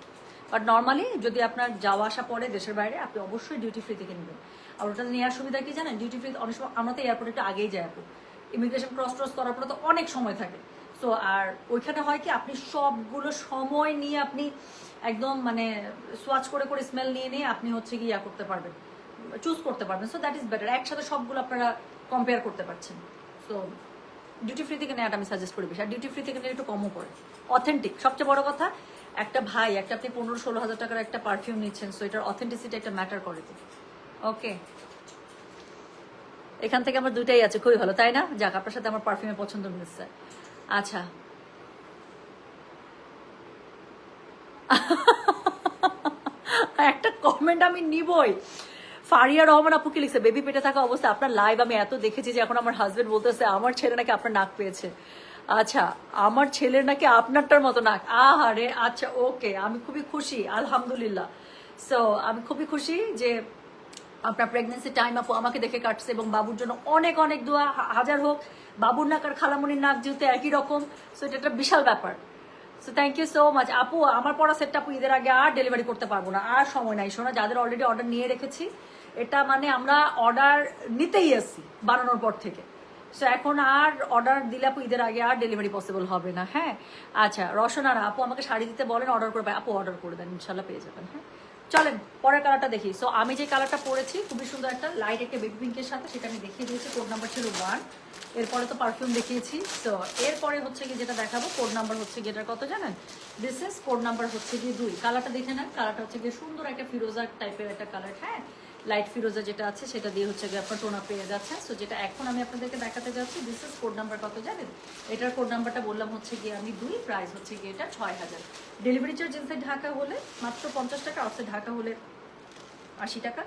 বাট নর্মালি যদি আপনার যাওয়া আসা পড়ে দেশের বাইরে, আপনি অবশ্যই ডিউটি ফ্রি থেকে নেবেন। আর ওটা নেওয়ার সুবিধা কি জানেন? ডিউটি ফ্রি অনেক সময় আমরা তো এয়ারপোর্টে একটু আগেই যাই আপু, ইমিগ্রেশন ক্রস করার পরে তো অনেক সময় থাকে। সো আর ওইখানে হয় কি, আপনি সবগুলো সময় নিয়ে আপনি একদম মানে সোয়াচ করে স্মেল নিয়ে আপনি হচ্ছে কি করতে পারবেন, চুজ করতে পারবেন। সো দ্যাট ইজ বেটার, একসাথে সবগুলো আপনারা কম্পেয়ার করতে পারছেন। সো ডিউটি ফ্রি থেকে নেওয়াটা আমি সাজেস্ট করি বেশি। আর ডিউটি ফ্রি থেকে নিয়ে একটু কমও পড়ে, অথেন্টিক। সবচেয়ে বড় কথা, একটা আপনি 15-16 হাজার টাকার একটা পারফিউম নিচ্ছেন, সো এটার অথেন্টিসিটি একটা ম্যাটার করে তো। ওকে, এখান থেকে আমার দুইটাই আছে, খুবই ভালো তাই না? যাক, আপনার সাথে আমার পারফিউমের পছন্দ মিলছে। আচ্ছা একটা কমেন্ট আমি নিবই। ফারিয়া রহমান আপু কি লিখছে, বেবি পেটে থাকা অবস্থায় আপনার লাইভ আমি এত দেখেছি যে এখন আমার হাজবেন্ড বলতেছে আমার ছেলে নাকি আপনার নাক পেয়েছে। আচ্ছা, আমার ছেলের নাকি আপনারটার মতো নাক। আহারে, আচ্ছা ওকে, আমি খুবই খুশি, আলহামদুলিল্লাহ। সো আমি খুবই খুশি যে আপনার প্রেগনেন্সি টাইম আপু আমাকে দেখে কাটছে, এবং বাবুর জন্য অনেক অনেক দোয়া হাজার হোক। বাবুর নাক আর খালামণির নাক যেহেতু একই রকম, সো এটা একটা বিশাল ব্যাপার। So thank you so much আপু। আমার পড়া সেটটা আপু ঈদের আগে আর ডেলিভারি করতে পারবো না, আর সময় নাই। শোনা, যাদের অলরেডি অর্ডার নিয়ে রেখেছি, এটা মানে আমরা অর্ডার নিতেই আসছি বানানোর পর থেকে। সো এখন আর অর্ডার দিলে আপু ঈদের আগে আর ডেলিভারি পসিবল হবে না। হ্যাঁ, আচ্ছা রসনারা আপু আমাকে শাড়ি দিতে বলেন, অর্ডার করে আপু অর্ডার করে দেন, ইনশাল্লাহ পেয়ে যাবেন। হ্যাঁ, চলেন পরের কালারটা দেখি। সো আমি যে কালারটা পরেছি খুবই সুন্দর, একটা লাইট একটা বেবি পিঙ্কের সাথে, সেটা আমি দেখিয়ে দিয়েছি। কোড নাম্বার ছিল 1। এরপরে তো পারফিউম দেখিয়েছি। সো এরপরে হচ্ছে কি যেটা দেখাবো, কোড নাম্বার হচ্ছে কি, এটার কত জানেন? দিস ইজ কোড নাম্বার হচ্ছে কি 2। কালারটা দেখে নেন, কালারটা হচ্ছে গিয়ে সুন্দর একটা ফিরোজা টাইপের একটা কালার। হ্যাঁ, লাইট ফিরোজা যেটা আছে সেটা দিয়ে হচ্ছে গিয়ে আপনার টোনা পেয়ে যাচ্ছে। সো যেটা এখন আমি আপনাদেরকে দেখাতে যাচ্ছি, দিস ইজ কোড নাম্বার কত জানেন? এটার কোড নাম্বারটা বললাম হচ্ছে গিয়ে আমি 2, প্রাইস হচ্ছে গিয়ে এটা 6000। ডেলিভারি চার্জ ইনসাইড ঢাকা হলে মাত্র 50 টাকা, আউটসাইড ঢাকা হলে 80 টাকা।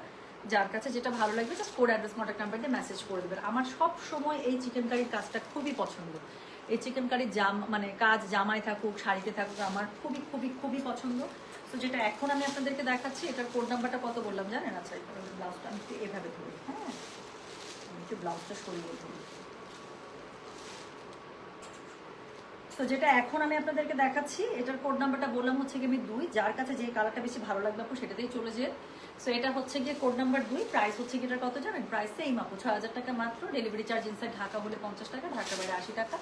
যার কাছে যেটা ভালো লাগবে just code address contact number দিয়ে মেসেজ করে দেবেন। আমার সব সময় এই চিকেন কারির কাজটা খুবই পছন্দ। এই চিকেন কারির মানে কাজ জামায় থাকুক শাড়িতে থাকুক, আমার খুবই খুবই খুবই পছন্দ। তো যেটা এখন আমি আপনাদেরকে দেখাচ্ছি, এটার কোড নাম্বারটা কত বললাম জানেন? আচ্ছা, ব্লাউজটা আমি একটু এভাবে ধরি। হ্যাঁ, আমি একটু ব্লাউজটা সরিয়ে ধরি। তো যেটা এখন আমি আপনাদেরকে দেখাচ্ছি, এটার কোড নাম্বারটা বললাম হচ্ছে কি আমি 2। যার কাছে যে কালারটা বেশি ভালো লাগবে আপু সেটাতেই চলে যায়। সো এটা হচ্ছে গিয়ে কোড নাম্বার 2, প্রাইস হচ্ছে কি এটার কত জানেন? প্রাইস সেম আপু, 6000 টাকা মাত্র। ডেলিভারি চার্জ ইনসাইড ঢাকা হলে 50 টাকা, ঢাকা বাইরে 80 টাকা।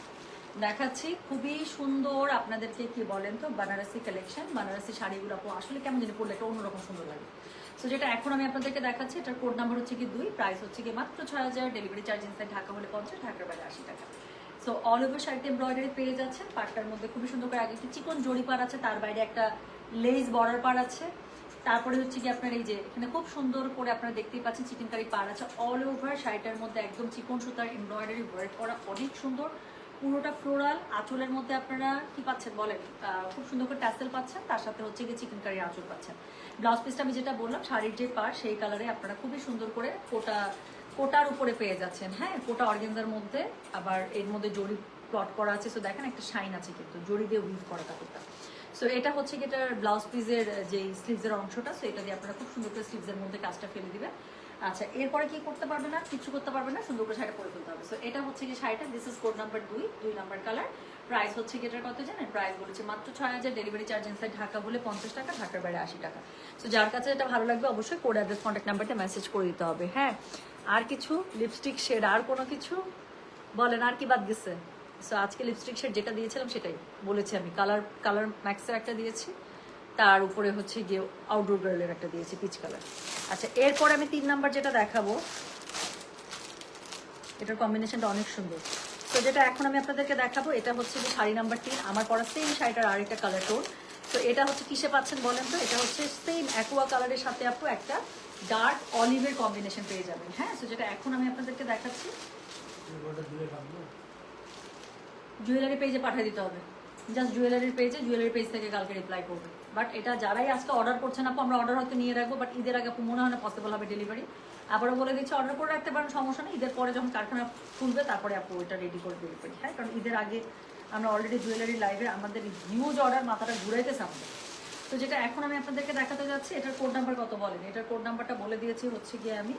দেখাচ্ছি খুবই সুন্দর আপনাদেরকে, কি বলেন তো, বানারসি কালেকশন। বানারসি শাড়িগুলো আপু আসলে কেমন জানি পড়লে একটা অন্যরকম সুন্দর লাগে। সো যেটা এখন আমি আপনাদেরকে দেখাচ্ছি, এটার কোড নাম্বার হচ্ছে কি 2, প্রাইস হচ্ছে কি মাত্র 6000। ডেলিভারি চার্জ ইনসাইড ঢাকা হলে 50, ঢাকার বাইরে 80 টাকা। সো অল ওভার শাড়িতে এমব্রয়ডারি পেয়ে যাচ্ছেন। পাটটার মধ্যে খুবই সুন্দর করে আগে একটি চিকন জড়ি পার আছে, তার বাইরে একটা লেস বর্ডার পার আছে। তারপরে হচ্ছে কি আপনার এই যে এখানে খুব সুন্দর করে আপনারা দেখতেই পাচ্ছেন চিকেন কারি পার আছে। অল ওভার শাড়িটার মধ্যে একদম চিকন সুতার এমব্রয়ডারি ওয়ার্ক করা, অনেক সুন্দর। পুরোটা ফ্লোরাল। আঁচলের মধ্যে আপনারা কি পাচ্ছেন বলেন? খুব সুন্দর করে ট্যাসেল পাচ্ছেন, তার সাথে হচ্ছে গিয়ে চিকেন কারি আঁচল পাচ্ছেন। ব্লাউজ পিসটা আমি যেটা বললাম, শাড়ির যে পার সেই কালারে আপনারা খুবই সুন্দর করে কোটার উপরে পেয়ে যাচ্ছেন। হ্যাঁ, কোটা অর্গেনজার মধ্যে, আবার এর মধ্যে জরি প্লট করা আছে। সো দেখেন একটা শাইন আছে কিন্তু জরি দিয়ে উইভ করা কাপড়টা। সো এটা হচ্ছে কি এটার ব্লাউজ পিসের যে স্লিভসের অংশটা, সো এটা দিয়ে আপনারা খুব সুন্দর করে স্লিভসের মধ্যে কাজটা ফেলে দিবেন। আচ্ছা, এরপরে কি করতে পারবে না, কিছু করতে পারবে না, সুন্দর করে শাড়িটা পরে ফেলতে হবে। সো এটা হচ্ছে কি শাড়িটা, this is code number 2, 2 number colour. Price হচ্ছে কি এটার কত জানেন? প্রাইস বলেছে মাত্র 6000, ডেলিভারি চার্জ ইনসাইড ঢাকা হলে 50 টাকা, ঢাকার বাইরে 80 টাকা। সো যার কাছে এটা ভালো লাগবে অবশ্যই কোড অ্যাড্রেস কন্ট্যাক্ট নাম্বারটা মেসেজ করে দিতে হবে। হ্যাঁ, আর কিছু লিপস্টিক শেড, আর কোনো কিছু বলেন, আর কি বাদ গেছে? সো আজকে লিপস্টিক শেড যেটা দিয়েছিলাম সেটাই বলেছি আমি, কালার ম্যাক্সের একটা দিয়েছি, তার উপরে হচ্ছে গিয়ে আউটডোর গার্লের একটা দিয়েছি পিচ কালার। আচ্ছা, এরপরে আমি 3 নাম্বার যেটা দেখাবো, এটার কম্বিনেশনটা অনেক সুন্দর। তো যেটা এখন আমি আপনাদেরকে দেখাবো, এটা হচ্ছে যে শাড়ি নাম্বার 3, আমার পরা সেম শাড়িটার আরেকটা কালার টোন। তো এটা হচ্ছে কিসে পাচ্ছেন বলেন তো? এটা হচ্ছে সেম অ্যাকোয়া কালারের সাথে আপু একটা ডার্ক অলিভের কম্বিনেশন পেয়ে যাবেন। হ্যাঁ, তো যেটা এখন আমি আপনাদেরকে দেখাচ্ছি, জুয়েলারি পেজে পাঠিয়ে দিতে হবে, জাস্ট জুয়েলারির পেজ থেকে কালকে রিপ্লাই করবে। বাট এটা যারাই আজকে অর্ডার করছেন আপু, আমরা অর্ডার হয়তো নিয়ে রাখবো, বাট ঈদের আগে আপু মনে হয় না পসিবল হবে ডেলিভারি। আবারও বলে দিচ্ছি, অর্ডার করে রাখতে পারেন, সমস্যা নেই। ঈদের পরে যখন কারখানা খুলবে তারপরে আপু ওইটা রেডি করে ডেলিভারি। হ্যাঁ, কারণ ঈদের আগে আমরা অলরেডি জুয়েলারি লাইভে আমাদের হিউজ অর্ডার, মাথাটা ঘুরাইতেছে আমাদের। তো যেটা এখন আমি আপনাদেরকে দেখাতে যাচ্ছি, এটার কোড নাম্বার কত বলেন? এটার কোড নাম্বারটা বলে দিয়েছি হচ্ছে গিয়ে আমি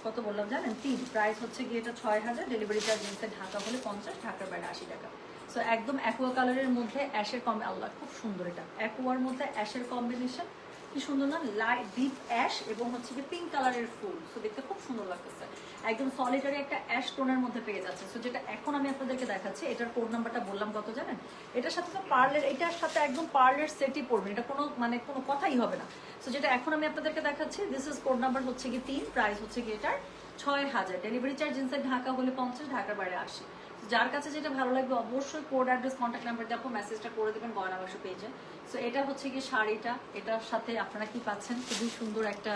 কত বললাম জানেন? 3। প্রাইস হচ্ছে গিয়ে এটা 6000, ডেলিভারি চার্জ ইনসাইড ঢাকা হলে 50, ঢাকার বাইরে 80 টাকা। সো একদম অ্যাকোয়া কালারের মধ্যে অ্যাশের আল্লাহ খুব সুন্দর, এটা অ্যাকোয়ার মধ্যে অ্যাশের কম্বিনেশন, কি সুন্দর না? লাইট ডিপ অ্যাশ এবং হচ্ছে কি পিঙ্ক কালারের ফুল। সো দেখতে খুব সুন্দর লাগতেছে, একদম সলিটারি একটা অ্যাশ টোনের মধ্যে পেয়ে যাচ্ছে। সো যেটা এখন আমি আপনাদেরকে দেখাচ্ছি, এটার কোড নাম্বারটা বললাম কত জানেন? এটার সাথে তো পার্লের, এটার সাথে একদম পার্লের সেটই পড়বে, এটা কোনো মানে কোনো কথাই হবে না। সো যেটা এখন আমি আপনাদেরকে দেখাচ্ছি, দিস ইজ কোড নাম্বার হচ্ছে কি 3, প্রাইস হচ্ছে কি এটার 6000, ডেলিভারি চার্জ ইনসাইড ঢাকা হলে 50, ঢাকার বাইরে 80। যার কাছে যেটা ভালো লাগবে অবশ্যই কোড অ্যাড্রেস কন্ট্যাক্ট নাম্বার দিয়ে আপু মেসেজটা করে দেবেন গয়না বাক্স পেজে। সো এটা হচ্ছে কি শাড়িটা, এটার সাথে আপনারা কি পাচ্ছেন? খুবই সুন্দর একটা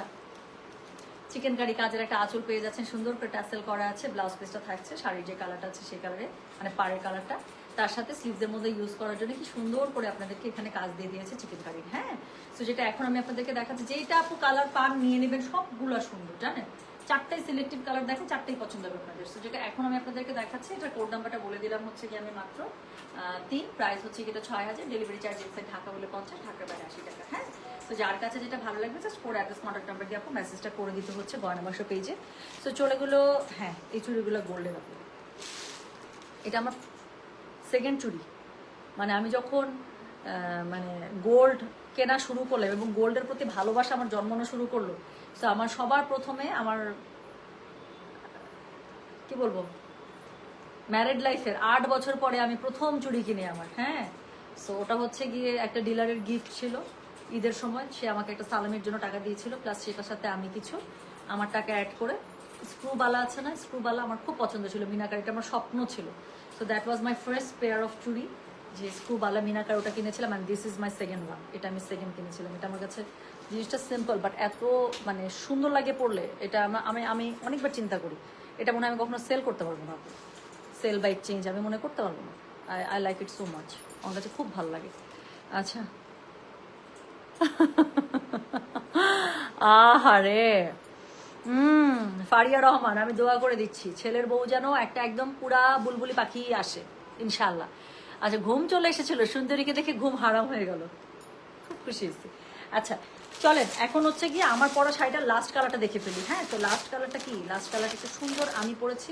চিকেন কারি কাজের একটা আঁচল পেয়ে যাচ্ছেন, সুন্দর করে ট্যাসেল করা আছে, ব্লাউজ পিসটা থাকছে শাড়ির যে কালারটা আছে সেই কালারে, মানে পাড়ের কালারটা, তার সাথে স্লিভসের মধ্যে ইউজ করার জন্য কি সুন্দর করে আপনাদেরকে এখানে কাজ দিয়ে দিয়েছে চিকেন কারির। হ্যাঁ, সো যেটা এখন আমি আপনাদেরকে দেখাচ্ছি, যেইটা আপু কালার পান নিয়ে নেবেন, সবগুলো সুন্দর জানেন, 4টাই সিলেক্টিভ কালার দেখেন, 4টাই পছন্দ হবে আপনাদের। সো যেটা এখন আমি আপনাদেরকে দেখাচ্ছি, এটা কোড নাম্বারটা বলে দিলাম হচ্ছে কি আমি মাত্র 3, প্রাইস হচ্ছে কি এটা 6000, ডেলিভারি চার্জ ইনসাইড ঢাকা হলে 50, ঢাকার বাইরে 80 টাকা। হ্যাঁ, তো যার কাছে যেটা ভালো লাগবে just code address contact number দিয়ে আপু মেসেজটা করে দিতে হচ্ছে গয়না বাক্স পেজে। সো চলে গেলো, হ্যাঁ এই চুড়িগুলো গোল্ডের আপু, এটা আমার সেকেন্ড চুড়ি। মানে আমি যখন মানে গোল্ড কেনা শুরু করলাম এবং গোল্ডের প্রতি ভালোবাসা আমার জন্মানো শুরু করলো, তো আমার সবার প্রথমে আমার কি বলবো, ম্যারিড লাইফের 8 বছর পরে আমি প্রথম চুড়ি কিনি আমার। হ্যাঁ, সো ওটা হচ্ছে গিয়ে একটা ডিলারের গিফট ছিল ঈদের সময়, সে আমাকে একটা সালামির জন্য টাকা দিয়েছিল, প্লাস সেটার সাথে আমি কিছু আমার টাকা অ্যাড করে, স্ক্রুবালা আছে না, স্ক্রুবালা আমার খুব পছন্দ ছিল, মিনাকারিটা আমার স্বপ্ন ছিল। So that was my first pair of চুড়ি, যে স্ক্রুবালা মিনাকার ওটা কিনেছিলাম, and this is my second one, এটা আমি সেকেন্ড কিনেছিলাম। এটা আমার কাছে জিনিসটা সিম্পল বাট এত মানে সুন্দর লাগে পড়লে, এটা আমি আমি অনেকবার চিন্তা করি, এটা মনে হয় আমি কখনো সেল করতে পারবো না, সেল বাই চেঞ্জ আমি মনে করতে পারবো না। I like it so much, আমার কাছে খুব ভালো লাগে। আচ্ছা আহারে, ফারিয়া রহমান, আমি দোয়া করে দিচ্ছি ছেলের বউ যেন একটা একদম পুরা বুলবুলি পাখি আসে ইনশাল্লাহ। আচ্ছা, ঘুম চলে এসেছিল, সুন্দরীকে দেখে ঘুম হারাম হয়ে গেল, খুব খুশি হয়েছি। আচ্ছা চলেন, এখন হচ্ছে গিয়ে আমার পরা শাড়িটার লাস্ট কালারটা দেখে ফেলি। হ্যাঁ, তো লাস্ট কালারটা কি? লাস্ট কালারটা একটু সুন্দর, আমি পরেছি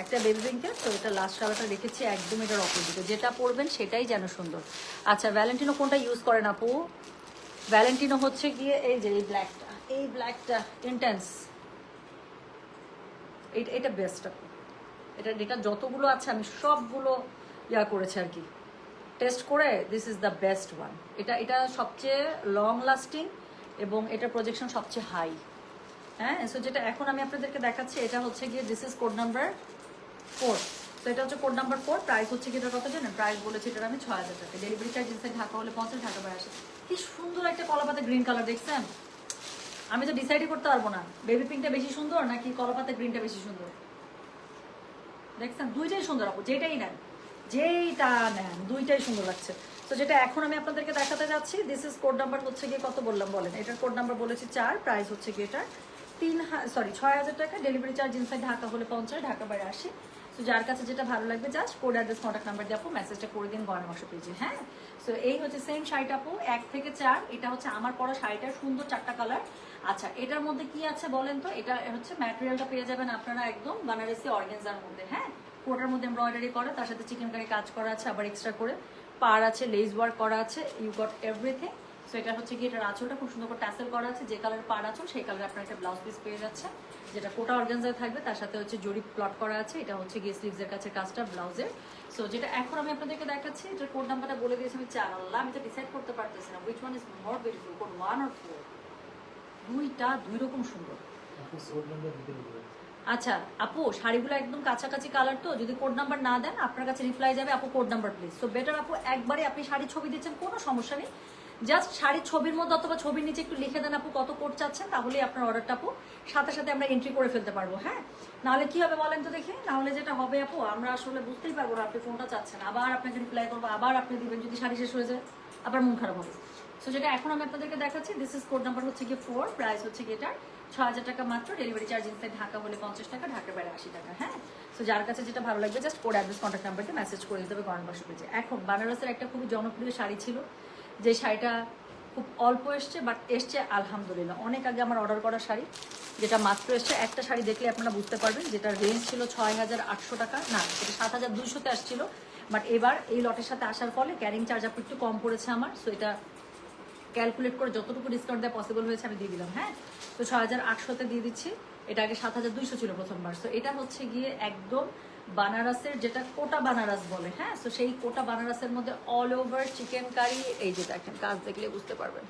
একটা বেবি পিঙ্কের, তো এটা লাস্ট কালারটা রেখেছি একদম এটার অপোজিটে, যেটা পরবেন সেটাই যেন সুন্দর। আচ্ছা, ভ্যালেন্টিনো কোনটা ইউজ করেন আপু? ভ্যালেন্টিনো হচ্ছে গিয়ে এই যে এই ব্ল্যাকটা ইন্টেন্স, এটা বেস্ট আপু, এটা যতগুলো আছে আমি সবগুলো করেছি আর কি, টেস্ট করে, this is the best one. এটা সবচেয়ে লং লাস্টিং এবং এটা প্রজেকশন সবচেয়ে হাই। হ্যাঁ, সো যেটা এখন আমি আপনাদেরকে দেখাচ্ছি, এটা হচ্ছে গিয়ে দিস ইজ কোড নাম্বার 4। তো এটা হচ্ছে কোড নাম্বার 4, প্রাইস হচ্ছে কি এটা কত জানেন? প্রাইস বলেছি এটার আমি 6000 টাকা, ডেলিভারি চার্জ ইনসাইড ঢাকা হলে 50, ঢাকা বাইরে 80। কি সুন্দর একটা কলাপাতা গ্রিন কালার দেখছেন? আমি তো ডিসাইডই করতে পারবো না বেবি পিঙ্কটা বেশি সুন্দর নাকি কলাপাতা গ্রিনটা বেশি সুন্দর। দেখছেন, দুইটাই সুন্দর আপু, যেইটা নেন দুইটাই সুন্দর লাগছে। তো যেটা এখন আমি আপনাদেরকে দেখাতে যাচ্ছি, দিস ইজ কোড নাম্বার হচ্ছে গিয়ে কত বললাম বলেন? এটার কোড নাম্বার বলেছি 4, প্রাইস হচ্ছে গিয়ে এটা 6000 টাকা, ডেলিভারি চার্জ ইনসাইড ঢাকা হলে 50, ঢাকা বাইরে 80। তো যার কাছে যেটা ভালো লাগবে just code address contact number দিয়ে আপু মেসেজটা করে দিন গয়না বাক্স পেজে। হ্যাঁ, সো এই হচ্ছে সেম শাড়িটা আপু 1 থেকে 4, এটা হচ্ছে আমার পরা শাড়িটার সুন্দর 4টা কালার। আচ্ছা, এটার মধ্যে কি আছে বলেন তো? এটা হচ্ছে ম্যাটেরিয়ালটা পেয়ে যাবেন আপনারা একদম বানারসি অর্গানজার মধ্যে। হ্যাঁ, পুরোটার মধ্যে এমব্রয়ডারি করা, তার সাথে চিকেন কারি কাজ করা আছে, আবার এক্সট্রা করে পার আছে, লেস ওয়ার্ক করা আছে, ইউ গট এভরিথিং। সো এটা হচ্ছে কি, এটার আঁচলটা খুব সুন্দর করে ট্যাসেল করা আছে, যে কালার পার আঁচল সেই কালারে আপনার একটা ব্লাউজ পিস পেয়ে যাচ্ছে, যেটা কোটা অর্গানজায় থাকবে, তার সাথে হচ্ছে জরি প্লট করা আছে। এটা হচ্ছে গিয়ে স্লিভসের কাছে কাজটা ব্লাউজের। সো যেটা এখন আমি আপনাদেরকে দেখাচ্ছি, এটার কোড নাম্বারটা বলে দিয়েছি আমি, 4। আল্লাহ, আমি তো ডিসাইড করতে পারতেছি না which one is more beautiful, code 1 or 4। দুইটা দুই রকম সুন্দর। আচ্ছা আপু, শাড়িগুলো একদম কাছাকাছি কালার, তো যদি কোড নাম্বার না দেন আপনার কাছে রিপ্লাই যাবে আপু code number please. So better আপু, একবারে আপনি শাড়ির ছবি দিচ্ছেন, কোনো সমস্যা নেই, জাস্ট শাড়ির ছবির মধ্যে অথবা ছবির নিচে একটু লিখে দেন আপু কত কোড চাচ্ছেন, তাহলেই আপনার অর্ডারটা আপু সাথে সাথে আমরা এন্ট্রি করে ফেলতে পারবো। হ্যাঁ, নাহলে কি হবে বলেন তো দেখি, নাহলে যেটা হবে আপু, আমরা আসলে বুঝতেই পারবো না আপনি কোনটা চাচ্ছেন, আবার আপনাকে রিপ্লাই করবো, আবার আপনি দিবেন, যদি শাড়ি শেষ হয়ে যায় আবার মন খারাপ হবে। সো যেটা এখন আমি আপনাদেরকে দেখাচ্ছি, দিস ইজ কোড নাম্বার হচ্ছে গিয়ে 4, প্রাইস হচ্ছে গিয়ে এটার 6000 টাকা মাত্র, ডেলিভারি চার্জ ইনসাইড ঢাকা হলে 50 টাকা, ঢাকার বাইরে 80 টাকা। হ্যাঁ, সো যার কাছে যেটা ভালো লাগবে just code address contact নাম্বারতে message করে দিতে হবে গরম বাসু পেজে। এখন বানারসের একটা খুবই জনপ্রিয় শাড়ি ছিল, যে শাড়িটা খুব অল্প এসছে, বাট এসছে আলহামদুলিল্লাহ। অনেক আগে আমার অর্ডার করা শাড়ি, যেটা মাত্র এসছে, একটা শাড়ি দেখলে আপনারা বুঝতে পারবেন, যেটার রেঞ্জ ছিল 6800 টাকা, না সেটা 7200-তে আসছিল, বাট এবার এই লটের সাথে আসার ফলে ক্যারিং চার্জ আপু একটু কম পড়েছে আমার। সো এটা ক্যালকুলেট করে যতটুকু ডিসকাউন্ট দেওয়া পসিবল হয়েছে আমি দিয়ে দিলাম। হ্যাঁ, তো 6800-তে দিয়ে দিচ্ছি, এটা আগে 7200 ছিল প্রথমবার। সো এটা হচ্ছে গিয়ে একদম বানারসের, যেটা কোটা বানারস বলে। হ্যাঁ, সো সেই কোটা বানারসের মধ্যে অল ওভার চিকেন কারি, এই যে দেখেন কাজ দেখলে বুঝতে পারবেন।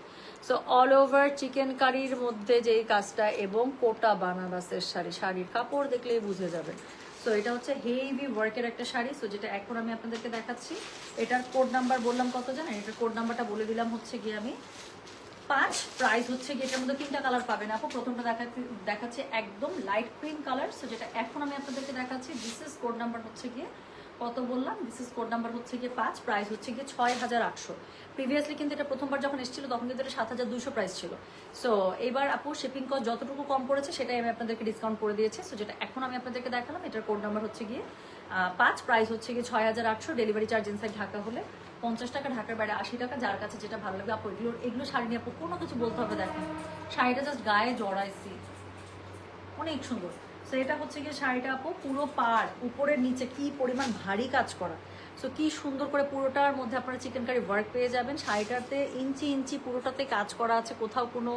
সো অল ওভার চিকেন কারির মধ্যে যেই কাজটা, এবং কোটা বানারসের শাড়ি, শাড়ির কাপড় দেখলেই বুঝে যাবেন। সো এটা হচ্ছে হেভি ওয়ার্কের একটা শাড়ি। সো যেটা এখন আমি আপনাদেরকে দেখাচ্ছি, এটার কোড নাম্বার বললাম কত জানেন? এটার কোড নাম্বারটা বলে দিলাম হচ্ছে গিয়ে আমি 5, প্রাইস হচ্ছে গিয়ে এটার মধ্যে 3টা কালার পাবেন আপু। প্রথমটা দেখাচ্ছি একদম লাইট ক্রিম কালার। সো যেটা এখন আমি আপনাদেরকে দেখাচ্ছি, দিস ইজ কোড নাম্বার হচ্ছে গিয়ে কত বললাম, দিস ইজ কোড নাম্বার হচ্ছে গিয়ে 5, প্রাইস হচ্ছে গিয়ে 6800। প্রিভিয়াসলি কিন্তু এটা প্রথমবার যখন এসেছিল তখন কিন্তু এটা 7200 প্রাইস ছিল। সো এবার আপু শিপিং কস্ট যতটুকু কম পড়েছে সেটাই আমি আপনাদেরকে ডিসকাউন্ট করে দিয়েছি। সো যেটা এখন আমি আপনাদেরকে দেখালাম, এটার কোড নাম্বার হচ্ছে গিয়ে 5, প্রাইস হচ্ছে গিয়ে 6800, ডেলিভারি চার্জ ইনসাইড ঢাকা হলে 50 টাকা, ঢাকার বাইরে 80 টাকা। যার কাছে যেটা ভালো লাগবে আপু, এগুলো শাড়ি নিয়ে আপু কোনো কিছু বলতে হবে। দেখেন শাড়িটা জাস্ট গায়ে জড়াইছি, অনেক সুন্দর। সো এটা হচ্ছে গিয়ে শাড়িটা আপু পুরো পাড় উপরের নিচে কি পরিমাণ ভারী কাজ করা। সো কি সুন্দর করে পুরোটার মধ্যে আপনারা চিকেন কারি ওয়ার্ক পেয়ে যাবেন। শাড়িটাতে ইঞ্চি ইঞ্চি পুরোটাতে কাজ করা আছে, কোথাও কোনো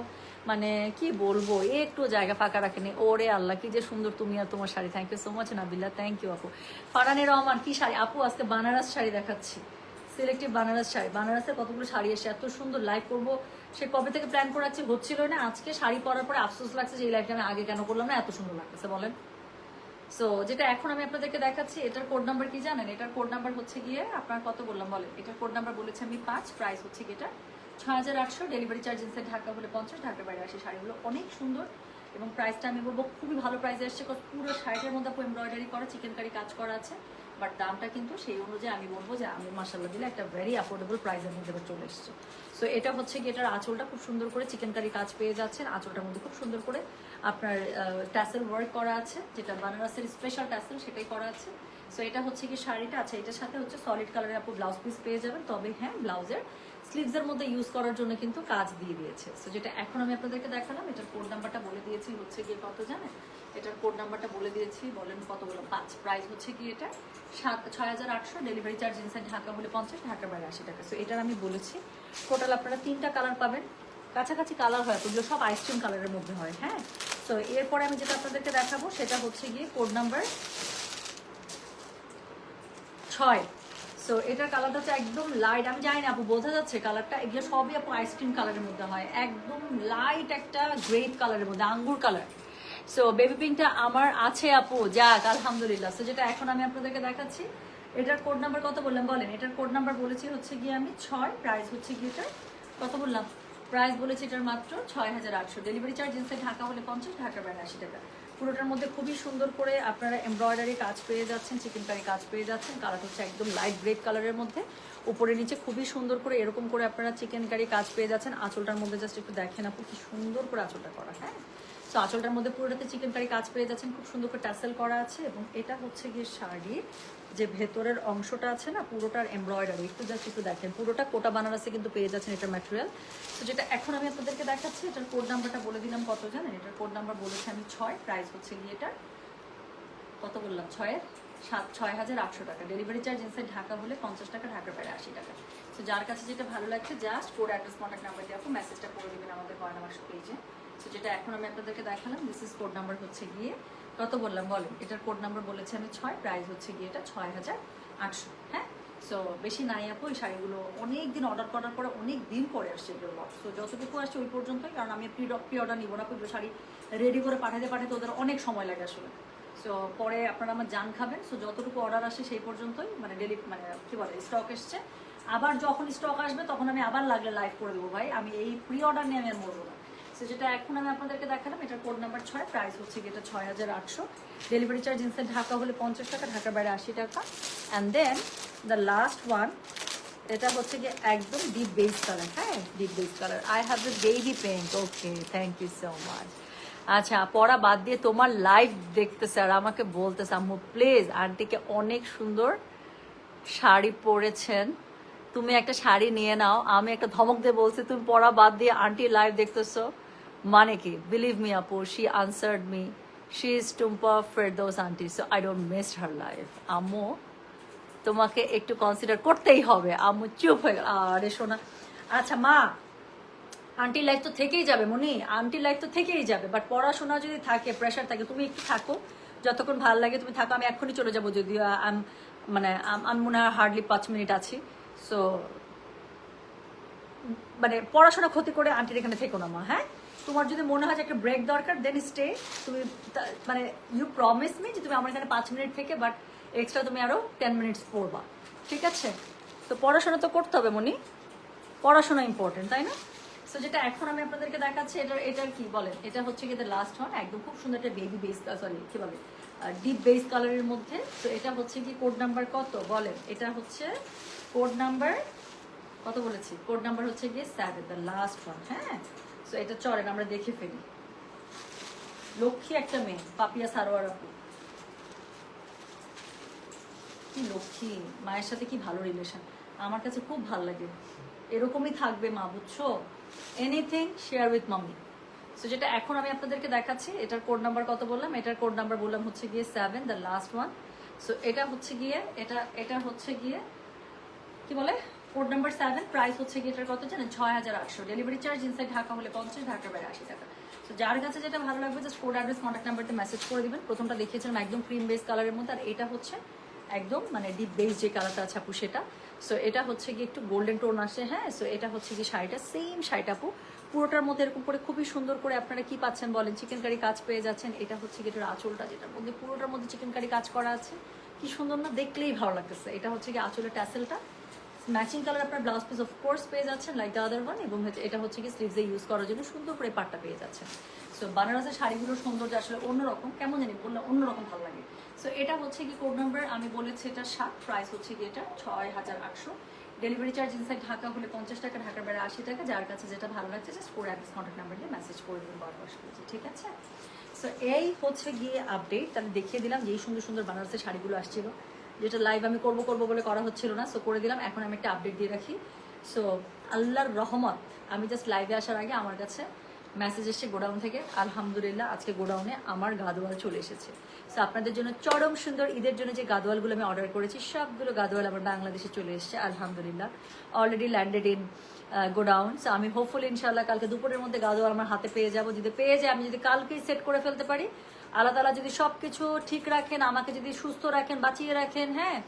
মানে কি বলবো, একটু জায়গা ফাঁকা রাখেনি। ওরে আল্লাহ, কি যে সুন্দর তুমি আর তোমার sari. Thank you so much নাবিল্লা, thank you আপু। ফারহানের রহমান, কি শাড়ি আপু? আজকে বানারস শাড়ি দেখাচ্ছি, সিলেক্টিভ বানারস শাড়ি। বানারসের কতগুলো শাড়ি এসে এত সুন্দর, লাইভ করবো সে কবে থেকে প্ল্যান করে রাখছি, হচ্ছিল না। আজকে শাড়ি পরার পরে আফসোস লাগছে যে এই লাইভটা আমি আগে কেন করলাম না, এত সুন্দর লাগতেছে বলেন। সো যেটা এখন আমি আপনাদেরকে দেখাচ্ছি, এটার কোড নাম্বার কি জানেন? এটার কোড নাম্বার হচ্ছে গিয়ে আপনার কত বললাম বলেন? এটার কোড নাম্বার বলেছি আমি 5, প্রাইস হচ্ছে গিয়ে এটা 6800, ডেলিভারি চার্জ ইনসাইড ঢাকা হলে 50, ঢাকার বাইরে আসে। শাড়িগুলো অনেক সুন্দর এবং প্রাইসটা আমি বলবো খুবই ভালো প্রাইসে এসছে। পুরো শাড়িটার মধ্যে এমব্রয়ডারি করা, চিকেন কারি কাজ করা আছে, বাট দামটা কিন্তু সেই অনুযায়ী আমি বলবো যে আমি মাশাআল্লাহ দিলে একটা ভেরি অ্যাফোর্ডেবল প্রাইসের মধ্যে চলে এসেছে। সো এটা হচ্ছে কি, এটার আঁচলটা খুব সুন্দর করে চিকেন কারি কাজ পেয়ে যাচ্ছেন। আঁচলটার মধ্যে খুব সুন্দর করে আপনার ট্যাসেল ওয়ার্ক করা আছে, যেটা বানারসের স্পেশাল ট্যাসেল সেটাই করা আছে। সো এটা হচ্ছে কি শাড়িটা আছে, এটার সাথে হচ্ছে সলিড কালারের আপু ব্লাউজ পিস পেয়ে যাবেন। তবে হ্যাঁ, ব্লাউজের স্লিভসের মধ্যে ইউজ করার জন্য কিন্তু কাজ দিয়ে দিয়েছে। সো যেটা এখন আমি আপনাদেরকে দেখালাম, এটার কোড নাম্বারটা বলে দিয়েছি হচ্ছে গিয়ে কত জানেন? এটার কোড নাম্বারটা বলে দিয়েছি, বলেন কত বলো? 5, প্রাইস হচ্ছে কি এটা 6800, ডেলিভারি চার্জ ইনসাইড ঢাকা হলে 50, ঢাকার বাইরে 80 টাকা। সো এটার আমি বলেছি টোটাল আপনারা 3টা কালার পাবেন, কাছাকাছি কালার হয়, ওগুলো সব আইসক্রিম কালারের মধ্যে হয়। হ্যাঁ, তো এরপরে আমি যেটা আপনাদেরকে দেখাবো সেটা হচ্ছে গিয়ে কোড নাম্বার 6। সো এটার কালারটা হচ্ছে একদম লাইট, আমি জানি না আপু বোঝা যাচ্ছে কালারটা, এগুলো সবই আপু আইসক্রিম কালারের মধ্যে হয়, একদম লাইট একটা গ্রেপ কালারের মধ্যে, আঙ্গুর কালার। সো বেবি পিঙ্কটা আমার আছে আপু, যাক আলহামদুলিল্লাহ। সো যেটা এখন আমি আপনাদেরকে দেখাচ্ছি, এটার কোড নাম্বার কত বললাম বলেন? এটার কোড নাম্বার বলেছি হচ্ছে গিয়ে আমি 6, প্রাইস হচ্ছে গিয়ে এটা কত বললাম? প্রাইস বলেছি এটার মাত্র 6800, ডেলিভারি চার্জ ইনসাইড ঢাকা হলে 50, ঢাকার বাইরে 80 টাকা। পুরোটার মধ্যে খুবই সুন্দর করে আপনারা এমব্রয়ডারি কাজ পেয়ে যাচ্ছেন, চিকেন কারি কাজ পেয়ে যাচ্ছেন। কালার হচ্ছে একদম লাইট গ্রেপ কালারের মধ্যে, উপরে নিচে খুবই সুন্দর করে এরকম করে আপনারা চিকেন কারি কাজ পেয়ে যাচ্ছেন। আঁচলটার মধ্যে জাস্ট একটু দেখেন আপু কি সুন্দর করে আঁচলটা করা। হ্যাঁ, সো আঁচলটার মধ্যে পুরোটাতে চিকেন কারি কাজ পেয়ে যাচ্ছেন, খুব সুন্দর করে টাসেল করা আছে। এবং এটা হচ্ছে গিয়ে শাড়ির যে ভেতরের অংশটা আছে না, পুরোটার এমব্রয়ডারি, একটু দেখেন, পুরোটা কোটা বানারসে কিন্তু পেয়ে যাচ্ছেন এটার ম্যাটেরিয়াল। তো যেটা এখন আমি আপনাদেরকে দেখাচ্ছি, এটার কোড নাম্বারটা বলে দিলাম কত জানেন? এটার কোড নাম্বার বলেছি আমি 6, প্রাইস হচ্ছে গিয়ে এটা কত বললাম, 6,800 টাকা। ডেলিভারি চার্জ ইনসাইড ঢাকা হলে 50 টাকা, ঢাকার বাইরে 80 টাকা। তো যার কাছে যেটা ভালো লাগছে just code address contact number দিয়ে আপনি মেসেজটা করে দেবেন আমাদের গয়না বাক্স পেজে। তো যেটা এখন আমি আপনাদেরকে দেখালাম, দিস ইজ কোড নাম্বার হচ্ছে গিয়ে কত বললাম বলেন? এটার কোড নাম্বার বলেছি আমি 6, প্রাইস হচ্ছে গিয়ে এটা 6,800। হ্যাঁ, সো বেশি নাই আপু, এই শাড়িগুলো অনেক দিন অর্ডার করার পরে অনেক দিন পরে আসছে এগুলো লট। সো যতটুকু আসছে ওই পর্যন্তই, কারণ আমি প্রি অর্ডার নিব না, পুরো শাড়ি রেডি করে পাঠাতে ওদের অনেক সময় লাগে আসলে। সো পরে আপনারা আমার জান খাবেন। সো যতটুকু অর্ডার আসে সেই পর্যন্তই, মানে মানে কী বলে, স্টক এসছে। আবার যখন স্টক আসবে তখন আমি আবার লাগলে লাইভ করে দেবো ভাই, আমি এই প্রি অর্ডার নিয়ে আমি আর মরবো না। সো যেটা এখন আমি আপনাদেরকে দেখালাম, এটার কোড নাম্বার 6, প্রাইস হচ্ছে এটা 6,800। ডেলিভারি চার্জ ইনসাইড ঢাকা হলে 50 টাকা, ঢাকার বাইরে 80 টাকা। And then the last one, এটা হচ্ছে গিয়ে একদম ডিপ বেস কালার। হ্যাঁ, deep base colour. I have the baby pink. Okay, thank you so much. আচ্ছা, পড়া বাদ দিয়ে তোমার লাইভ দেখতেছে আর আমাকে বলতেছে আম্মু প্লিজ আন্টিকে অনেক সুন্দর শাড়ি পরেছেন, তুমি একটা শাড়ি নিয়ে নাও। আমি একটা ধমক দিয়ে বলছি তুমি পড়া বাদ দিয়ে আন্টি লাইভ দেখতেছো, মানে কি? বিলিভ মি আপু, she answered me, she is Tumpa Ferdous aunty, so I don't miss her life. আম্মু তোমাকে একটু কনসিডার করতেই হবে। আম্মু চুপ হয়ে গেল। আরে শোনা, আচ্ছা মা, আন্টির লাইফ তো থেকেই যাবে মনি, আন্টির লাইফ তো থেকেই যাবে, বাট পড়াশোনা যদি থাকে, প্রেশার থাকে, তুমি একটু থাকো, যতক্ষণ ভালো লাগে তুমি থাকো। আমি এক্ষুনি চলে যাবো, যদিও মানে আমি মনে হয় হার্ডলি 5 মিনিট আছি। সো মানে পড়াশোনা ক্ষতি করে আন্টির এখানে থেকো না মা। হ্যাঁ, তোমার যদি মনে হয় যে একটা ব্রেক দরকার, দেন স্টে। তুমি মানে ইউ প্রমিস মি যে তুমি আমার এখানে 5 মিনিট থেকে, বাট এক্সট্রা তুমি আরও 10 মিনিটস পড়বা, ঠিক আছে? তো পড়াশোনা তো করতে হবে মনি, পড়াশোনা ইম্পর্টেন্ট, তাই না? সো যেটা এখন আমি আপনাদেরকে দেখাচ্ছি, এটার কি বলেন, এটা হচ্ছে কি লাস্ট ওয়ান, একদম খুব সুন্দর একটা বেবি বেস, সরি কি বলে, ডিপ বেস কালারের মধ্যে। তো এটা হচ্ছে কি কোড নাম্বার কত বলেন? এটা হচ্ছে কোড নাম্বার কত বলেছি? কোড নাম্বার হচ্ছে গিয়ে 7, দ্য লাস্ট ওয়ান। হ্যাঁ, সো এটা চলেন আমরা দেখে ফেলি। লক্ষ্মী একটা মেয়ে, পাপিয়া সারোয়ার আপু, কি লক্ষ্মী, মায়ের সাথে কি ভালো রিলেশন, আমার কাছে খুব ভালো লাগে। এরকমই থাকবে মা, বুঝছো? এনিথিং শেয়ার উইথ মামি। সো যেটা এখন আমি আপনাদেরকে দেখাচ্ছি, এটার কোড নাম্বার কত বললাম? এটার কোড নাম্বার বললাম হচ্ছে গিয়ে 7, দ্য লাস্ট ওয়ান। সো এটা হচ্ছে গিয়ে এটা হচ্ছে গিয়ে কি বলে, কোড নাম্বার 7, প্রাইস হচ্ছে গিয়ে এটার কত জানেন? 6,800। ডেলিভারি চার্জ ইনসাইড ঢাকা হলে 50, ঢাকার বাইরে 80 টাকা। তো যার কাছে যেটা ভালো লাগবে just code address contact নাম্বারতে message করে দিবেন। প্রথমটা দেখিয়েছিলাম একদম ক্রিম বেস কালারের মধ্যে, আর এটা হচ্ছে একদম মানে ডিপ বেস যে কালারটা আছে আপু সেটা। সো এটা হচ্ছে গিয়ে একটু গোল্ডেন টোন আসে। হ্যাঁ, সো এটা হচ্ছে গিয়ে শাড়িটা, সেম শাড়িটা আপু পুরোটার মধ্যে এরকম করে খুবই সুন্দর করে আপনারা কি পাচ্ছেন বলেন? চিকেন কারি কাজ পেয়ে যাচ্ছেন। এটা হচ্ছে গিয়ে এটার আঁচলটা, যেটার মধ্যে পুরোটার মধ্যে চিকেন কারি কাজ করা আছে, কি সুন্দর না, দেখলেই ভালো লাগতেছে। এটা হচ্ছে গিয়ে আঁচলের ট্যাসেলটা, ম্যাচিং কালার আপনার ব্লাউজ পিস অফ কোর্স পেয়ে যাচ্ছেন লাইক দ্য আদার ওয়ান। এবং এটা হচ্ছে কি স্লিভসে ইউজ করার জন্য সুন্দর করে পাটটা পেয়ে যাচ্ছেন। সো বানারসের শাড়িগুলোর সৌন্দর্য আসলে অন্যরকম, কেমন জানি বললে অন্যরকম ভালো লাগে। সো এটা হচ্ছে কি কোড নাম্বার আমি বলেছি এটা 7, প্রাইস হচ্ছে কি এটা 6,800। ডেলিভারি চার্জ ইনসাইড ঢাকা হলে 50 টাকা, ঢাকার বাইরে 80 টাকা। যার কাছে যেটা ভালো লাগছে just code address contact number দিয়ে মেসেজ করে দিন, বারবার বলছি, ঠিক আছে? সো এই হচ্ছে গিয়ে আপডেট। তাহলে দেখিয়ে দিলাম যে এই সুন্দর সুন্দর বানারসের শাড়িগুলো আসছিল, যেটা লাইভ আমি করবো বলে করা হচ্ছিল না। সো করে দিলাম। এখন আমি একটা আপডেট দিয়ে রাখি। সো আল্লাহর রহমত, আমি জাস্ট লাইভে আসার আগে আমার কাছে মেসেজ এসছে গোডাউন থেকে। আলহামদুলিল্লাহ আজকে গোডাউনে আমার গাদোয়াল চলে এসেছে। সো আপনাদের জন্য চরম সুন্দর ঈদের জন্য যে গাদোয়ালগুলো আমি অর্ডার করেছি, সবগুলো গাদোয়াল আমার বাংলাদেশে চলে এসেছে আলহামদুলিল্লাহ, already landed in godown. So আমি হোপফুলি ইনশাল্লাহ কালকে দুপুরের মধ্যে গাদোয়াল আমার হাতে পেয়ে যাবো। যদি পেয়ে যাই, আমি যদি কালকেই সেট করে ফেলতে পারি, আল্লাহ তাআলা যদি সব কিছু ঠিক রাখেন, আমাকে যদি সুস্থ রাখেন, বাঁচিয়ে রাখেন, হ্যাঁ,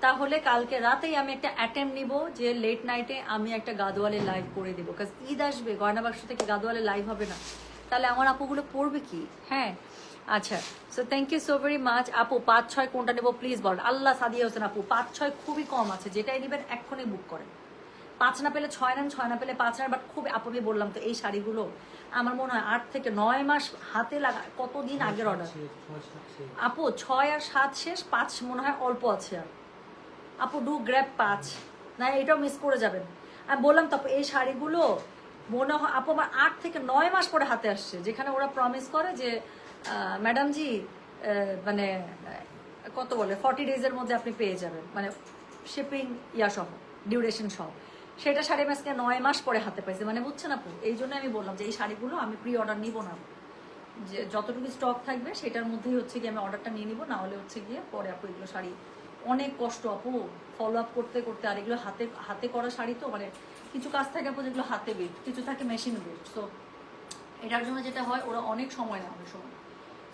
তাহলে কালকে রাতেই আমি একটা অ্যাটেম্প নিব যে লেট নাইটে আমি একটা গাদোয়ালে লাইভ করে দেবো। কাজ ঈদ আসবে, গয়না বাক্স থেকে গাদোয়ালে লাইভ হবে না, তাহলে আমার আপুগুলো পড়বে কি? হ্যাঁ, আচ্ছা। So thank you so very much আপু। 5-6 কোনটা নেবো প্লিজ বল। আল্লাহ সাদিয়া হোসেন আপু, 5-6 খুবই কম আছে, যেটাই নেবেন এক্ষুনি বুক করেন। 5 না পেলে 6 নেন, 6 না পেলে 5 নেন। বাট খুব আপু আমি বললাম তো, এই শাড়িগুলো আমার মনে হয় 8 থেকে 9 মাস হাতে লাগা, কতদিন আগের অর্ডার আপু। 6 আর 7 শেষ, 5 মনে হয় অল্প আছে। আর আপু ডু গ্র্যাব 5, না এটাও মিস করে যাবেন। আমি বললাম তো এই শাড়িগুলো মনে হয় আপু আমার 8 থেকে 9 মাস পরে হাতে আসছে, যেখানে ওরা প্রমিস করে যে ম্যাডাম জি মানে কত বলে 40 ডেজের মধ্যে আপনি পেয়ে যাবেন, মানে শিপিং ইয়া সহ ডিউরেশন সহ। সেটা শাড়ি আমি আজকে 9 মাস পরে হাতে পাইছে, মানে বুঝছেন আপু? এই জন্য আমি বললাম যে এই শাড়িগুলো আমি প্রি অর্ডার নিব না, যে যতটুকু স্টক থাকবে সেটার মধ্যেই হচ্ছে গিয়ে আমি অর্ডারটা নিয়ে নিব, না হলে হচ্ছে গিয়ে পরে আপু এগুলো শাড়ি অনেক কষ্ট আপু ফলো আপ করতে করতে। আর এগুলো হাতে হাতে করা শাড়ি তো, মানে কিছু কাজ থাকে আপু যেগুলো হাতে বেট, কিছু থাকে মেশিন বেট। সো এটার জন্য যেটা হয় ওরা অনেক সময় নেয় অনেক সময়।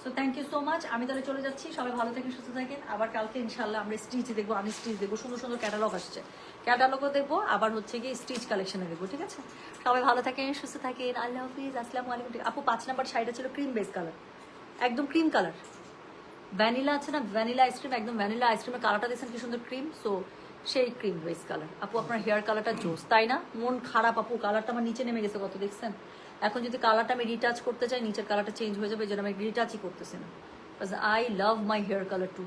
So thank you so much. আমি তাহলে চলে যাচ্ছি, সবাই ভালো থাকেন সুস্থ থাকেন। আবার কালকে ইনশাল্লাহ আমরা স্টিচ দেখবো, আনস্টিচ দেখবো, সুন্দর সুন্দর ক্যাটালগ আসছে, ক্যাটালগও দেখবো, আবার হচ্ছে গিয়ে স্টিচ কালেকশনে দেখবো। ঠিক আছে, সবাই ভালো থাকেন সুস্থ থাকেন, আল্লাহ হাফিজ, আসসালামু আলাইকুম। আপু 5 নাম্বার শাড়িটা ছিল ক্রিম বেস কালার, একদম ক্রিম কালার, ভ্যানিলা আছে না, ভ্যানিলা আইসক্রিম, একদম ভ্যানিলা আইসক্রিমের কালারটা দিয়েছেন কি সুন্দর ক্রিম। সো সেই ক্রিম বেস কালার। আপু আপনার হেয়ার কালারটা জোস, তাই না? মন খারাপ আপু, কালারটা আমার নিচে নেমে গেছে কত, দেখছেন? এখন যদি কালারটা আমি রিটাচ করতে চাই, নিচের কালারটা চেঞ্জ হয়ে যাবে, এই জন্য আমি রিটাচই করতেছি না। I love my hair colour too,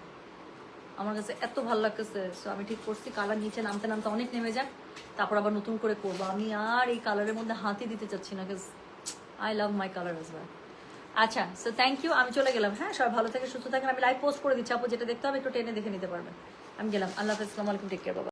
আমার কাছে এত ভালো লাগতেছে। সো আমি ঠিক করছি কালার নিচে নামতে নামতে অনেক নেমে যাক, তারপর আবার নতুন করে করবো। আমি আর এই কালারের মধ্যে হাতই দিতে চাচ্ছি না, I love my colour as well. আচ্ছা, সো থ্যাংক ইউ, আমি চলে গেলাম। হ্যাঁ, সবাই ভালো থেকে সুস্থ থাকেন। আমি লাইভ পোস্ট করে দিচ্ছি আপু, যেটা দেখতে হবে একটু টেনে দেখে নিতে পারবেন। আমি গেলাম, আল্লাহ হাফেজ, আসসালামু আলাইকুম, টেক কেয়ার, বাবা।